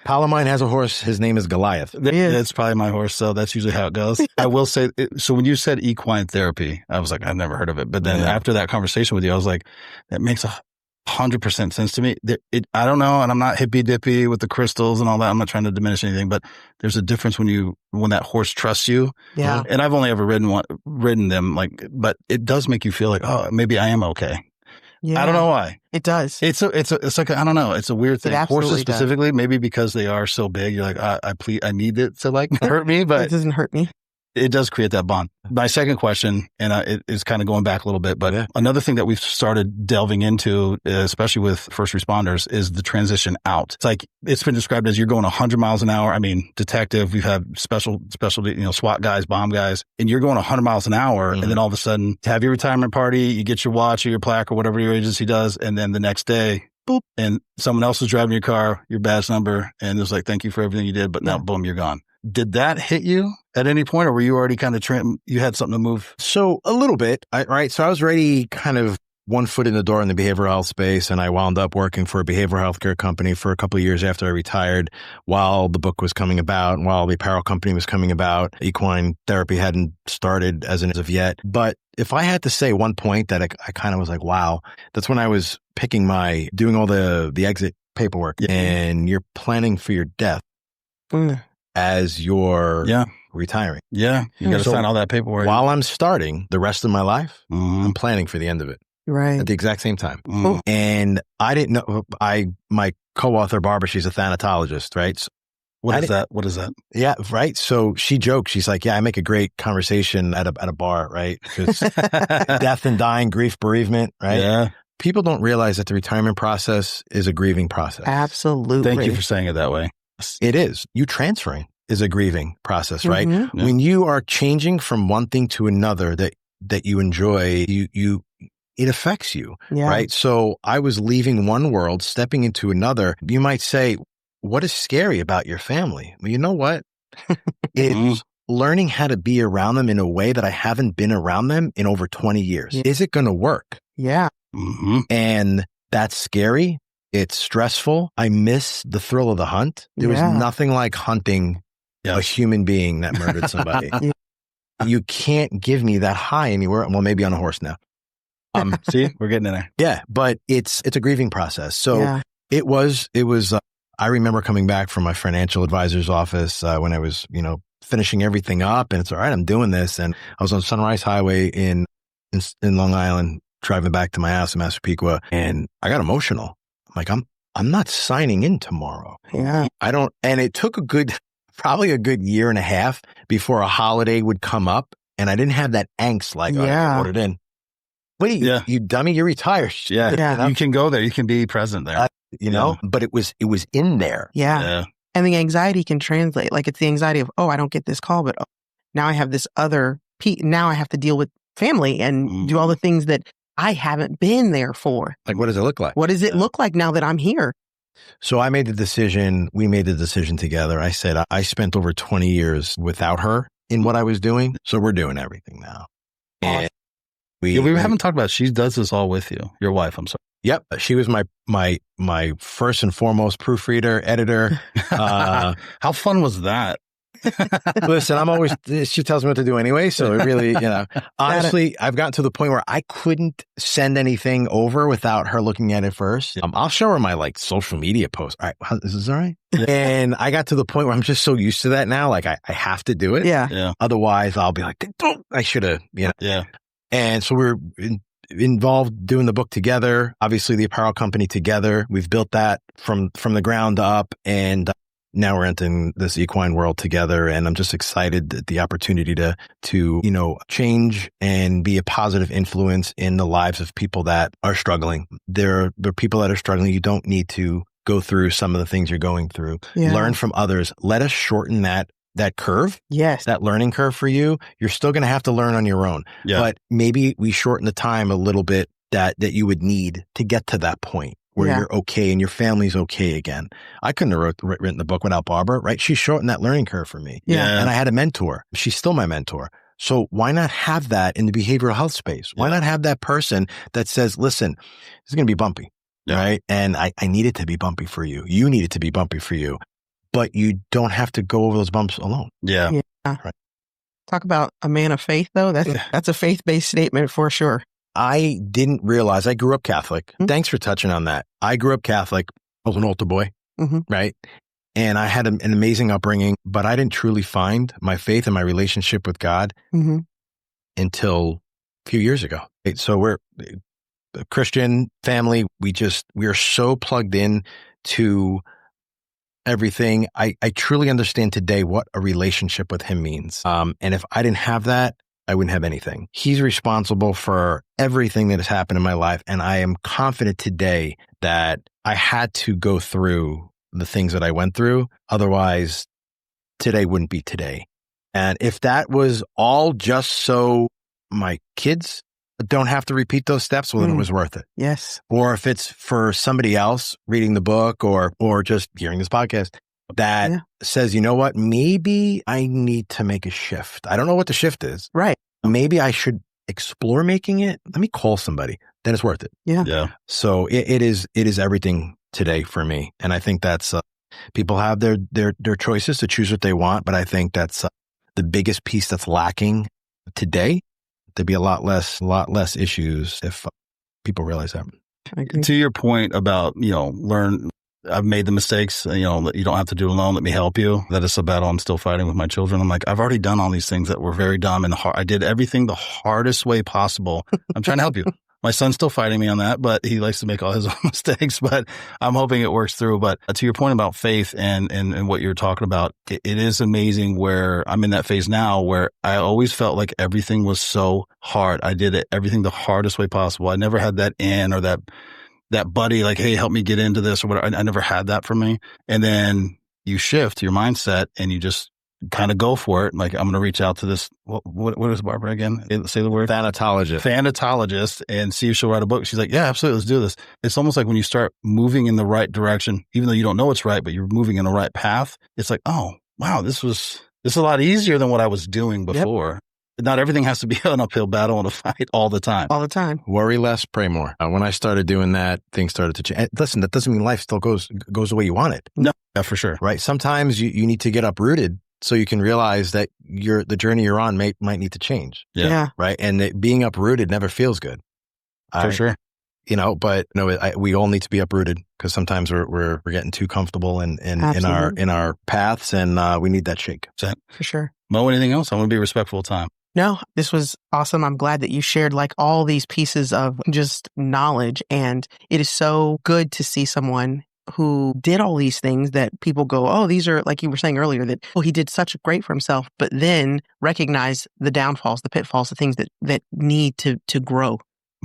Palamara has a horse. His name is Goliath. That's probably my horse, so that's usually how it goes. I will say, so when you said equine therapy, I was like, I've never heard of it. But then after that conversation with you, I was like, that makes 100% sense to me. I don't know, and I'm not hippy dippy with the crystals and all that. I'm not trying to diminish anything, but there's a difference when that horse trusts you. Yeah. And I've only ever ridden them, but it does make you feel like, oh, maybe I am okay. Yeah. I don't know why. It does. It's like, I don't know. It's a weird thing. Horses specifically, maybe because they are so big, you're like, I need it to hurt me, but it doesn't hurt me. It does create that bond. My second question, and it is kind of going back a little bit, but another thing that we've started delving into, especially with first responders, is the transition out. It's like, it's been described as you're going 100 miles an hour. I mean, detective, we've had specialty, SWAT guys, bomb guys, and you're going 100 miles an hour. And then all of a sudden, have your retirement party, you get your watch or your plaque or whatever your agency does. And then the next day, boop, and someone else is driving your car, your badge number, and it's like, thank you for everything you did. But now, boom, you're gone. Did that hit you at any point, or were you already kind of you had something to move? So a little bit, right? So I was already kind of one foot in the door in the behavioral health space, and I wound up working for a behavioral health care company for a couple of years after I retired, while the book was coming about, while the apparel company was coming about. Equine therapy hadn't started as of yet. But if I had to say one point that I kind of was like, wow, that's when I was doing all the exit paperwork, and you're planning for your death. As you're retiring. Yeah. You got to sign all that paperwork. While I'm starting the rest of my life, I'm planning for the end of it. Right. At the exact same time. And I didn't know, my co-author, Barbara, she's a thanatologist, right? So What is that? Yeah, right. So she jokes. She's like, I make a great conversation at a bar, right? Because death and dying, grief, bereavement, right? Yeah. People don't realize that the retirement process is a grieving process. Absolutely. Thank you for saying it that way. It is. You transferring is a grieving process, right? Mm-hmm. Yeah. When you are changing from one thing to another that you enjoy, it affects you, right? So I was leaving one world, stepping into another. You might say, what is scary about your family? Well, you know what? It's learning how to be around them in a way that I haven't been around them in over 20 years. Yeah. Is it going to work? Yeah. Mm-hmm. And that's scary. It's stressful. I miss the thrill of the hunt. There was nothing like hunting a human being that murdered somebody. You can't give me that high anywhere. Well, maybe on a horse now. See, we're getting in there. Yeah, but it's a grieving process. So it was, I remember coming back from my financial advisor's office when I was, finishing everything up, and it's all right, I'm doing this. And I was on Sunrise Highway in Long Island, driving back to my house in Massapequa, and I got emotional. I'm like, I'm not signing in tomorrow. Yeah. And it took probably a good year and a half before a holiday would come up, and I didn't have that angst like, I ordered in. Wait, you dummy, you're retired. Yeah. You can go there. You can be present there. But it was in there. Yeah. And the anxiety can translate. Like it's the anxiety of, I don't get this call, but now I have this other, now I have to deal with family and do all the things that I haven't been there for. Like, what does it look like? What does it look like now that I'm here? So we made the decision together. I said, I spent over 20 years without her in what I was doing. So we're doing everything now. And we haven't talked about it. She does this all with you. Your wife, I'm sorry. Yep. She was my first and foremost proofreader, editor. How fun was that? Listen, she tells me what to do anyway. So it really, honestly, I've gotten to the point where I couldn't send anything over without her looking at it first. I'll show her my social media posts. All right. Is this all right? And I got to the point where I'm just so used to that now. Like I have to do it. Yeah. Otherwise I'll be like, I should have, Yeah. And so we're involved doing the book together, obviously the apparel company together. We've built that from the ground up, and now we're entering this equine world together. And I'm just excited that the opportunity to change and be a positive influence in the lives of people that are struggling. There are people that are struggling. You don't need to go through some of the things you're going through. Yeah. Learn from others. Let us shorten that curve. Yes. That learning curve for you. You're still going to have to learn on your own. Yeah. But maybe we shorten the time a little bit that you would need to get to that point where you're okay and your family's okay again. I couldn't have written the book without Barbara, right? She shortened that learning curve for me. Yeah. And I had a mentor. She's still my mentor. So why not have that in the behavioral health space? Why not have that person that says, listen, it's going to be bumpy, right? And I need it to be bumpy for you. You need it to be bumpy for you. But you don't have to go over those bumps alone. Yeah. Right. Talk about a man of faith, though. That's a faith-based statement for sure. I didn't realize I grew up Catholic. Mm-hmm. Thanks for touching on that. I grew up Catholic. I was an altar boy, right? And I had an amazing upbringing, but I didn't truly find my faith and my relationship with God until a few years ago. So we're a Christian family. We are so plugged in to everything. I truly understand today what a relationship with him means. And if I didn't have that, I wouldn't have anything. He's responsible for everything that has happened in my life. And I am confident today that I had to go through the things that I went through. Otherwise, today wouldn't be today. And if that was all just so my kids don't have to repeat those steps, well, then it was worth it. Yes. Or if it's for somebody else reading the book or just hearing this podcast that says, you know what, maybe I need to make a shift. I don't know what the shift is. Right. Maybe I should explore making it. Let me call somebody. Then it's worth it. Yeah. So it is everything today for me. And I think that's, people have their choices to choose what they want. But I think that's the biggest piece that's lacking today. There'd be a lot less issues if people realize that. To your point about, learn, I've made the mistakes, you don't have to do it alone. Let me help you. That is a battle I'm still fighting with my children. I'm like, I've already done all these things that were very dumb and hard. I did everything the hardest way possible. I'm trying to help you. My son's still fighting me on that, but he likes to make all his own mistakes, but I'm hoping it works through. But to your point about faith and what you're talking about, it is amazing where I'm in that phase now where I always felt like everything was so hard. I did everything the hardest way possible. I never had that in or that buddy like, hey, help me get into this or whatever. I never had that for me. And then you shift your mindset and you just kind of go for it. Like, I'm going to reach out to this. What is Barbara again? Say the word. Thanatologist and see if she'll write a book. She's like, yeah, absolutely. Let's do this. It's almost like when you start moving in the right direction, even though you don't know it's right, but you're moving in the right path. It's like, oh, wow, this is a lot easier than what I was doing before. Yep. Not everything has to be an uphill battle and a fight all the time. All the time. Worry less, pray more. When I started doing that, things started to change. Listen, that doesn't mean life still goes the way you want it. No, yeah, for sure. Right? Sometimes you need to get uprooted so you can realize that the journey you're on might need to change. Yeah. Right? And being uprooted never feels good. For sure. But we all need to be uprooted because sometimes we're getting too comfortable in our paths, and we need that shake. For sure. Mo, anything else? I want to be respectful of time. No, this was awesome. I'm glad that you shared all these pieces of just knowledge, and it is so good to see someone who did all these things that people go, oh, these are, like you were saying earlier, that, he did such great for himself, but then recognize the downfalls, the pitfalls, the things that need to grow,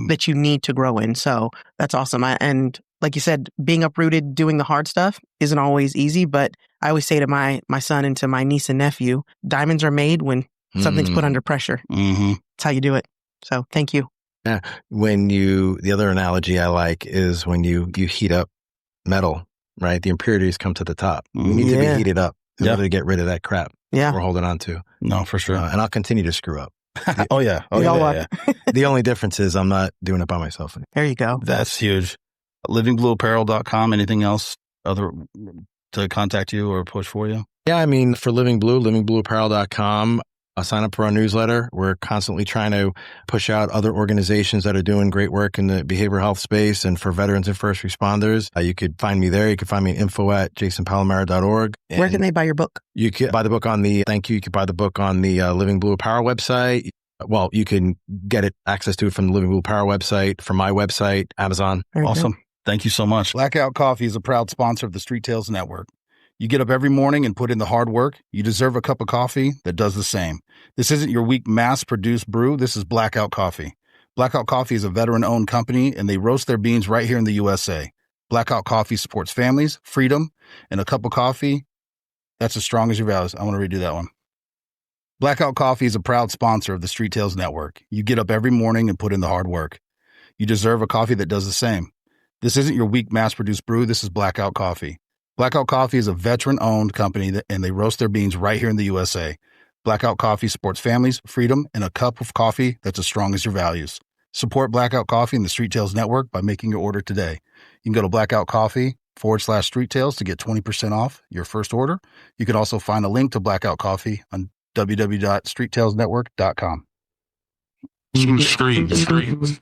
that you need to grow in. So that's awesome. And like you said, being uprooted, doing the hard stuff isn't always easy, but I always say to my son and to my niece and nephew, diamonds are made when something's put under pressure. Mm-hmm. That's how you do it. So thank you. Yeah. The other analogy I like is when you heat up metal, right? The impurities come to the top. We need to be heated up in order to get rid of that crap we're holding on to. No, for sure. And I'll continue to screw up. Yeah. The only difference is I'm not doing it by myself anymore. There you go. That's huge. LivingBlueApparel.com. Anything else other to contact you or push for you? Yeah, I mean, for Living Blue, LivingBlueApparel.com. Sign up for our newsletter. We're constantly trying to push out other organizations that are doing great work in the behavioral health space and for veterans and first responders. You could find me there. You can find me at info@jasonpalamara.org. Where can they buy your book? You can buy the book on the Living Blue Apparel website. Well, you can get access to it from the Living Blue Apparel website, from my website, Amazon. Awesome. Thank you so much. Blackout Coffee is a proud sponsor of the Street Tales Network. You get up every morning and put in the hard work. You deserve a cup of coffee that does the same. This isn't your weak mass-produced brew. This is Blackout Coffee. Blackout Coffee is a veteran-owned company, and they roast their beans right here in the USA. Blackout Coffee supports families, freedom, and a cup of coffee that's as strong as your values. I want to redo that one. Blackout Coffee is a proud sponsor of the Street Tales Network. You get up every morning and put in the hard work. You deserve a coffee that does the same. This isn't your weak mass-produced brew. This is Blackout Coffee. Blackout Coffee is a veteran-owned company, and they roast their beans right here in the USA. Blackout Coffee supports families, freedom, and a cup of coffee that's as strong as your values. Support Blackout Coffee and the Street Tales Network by making your order today. You can go to blackoutcoffee.com/Street Tales to get 20% off your first order. You can also find a link to Blackout Coffee on www.streettalesnetwork.com. Street.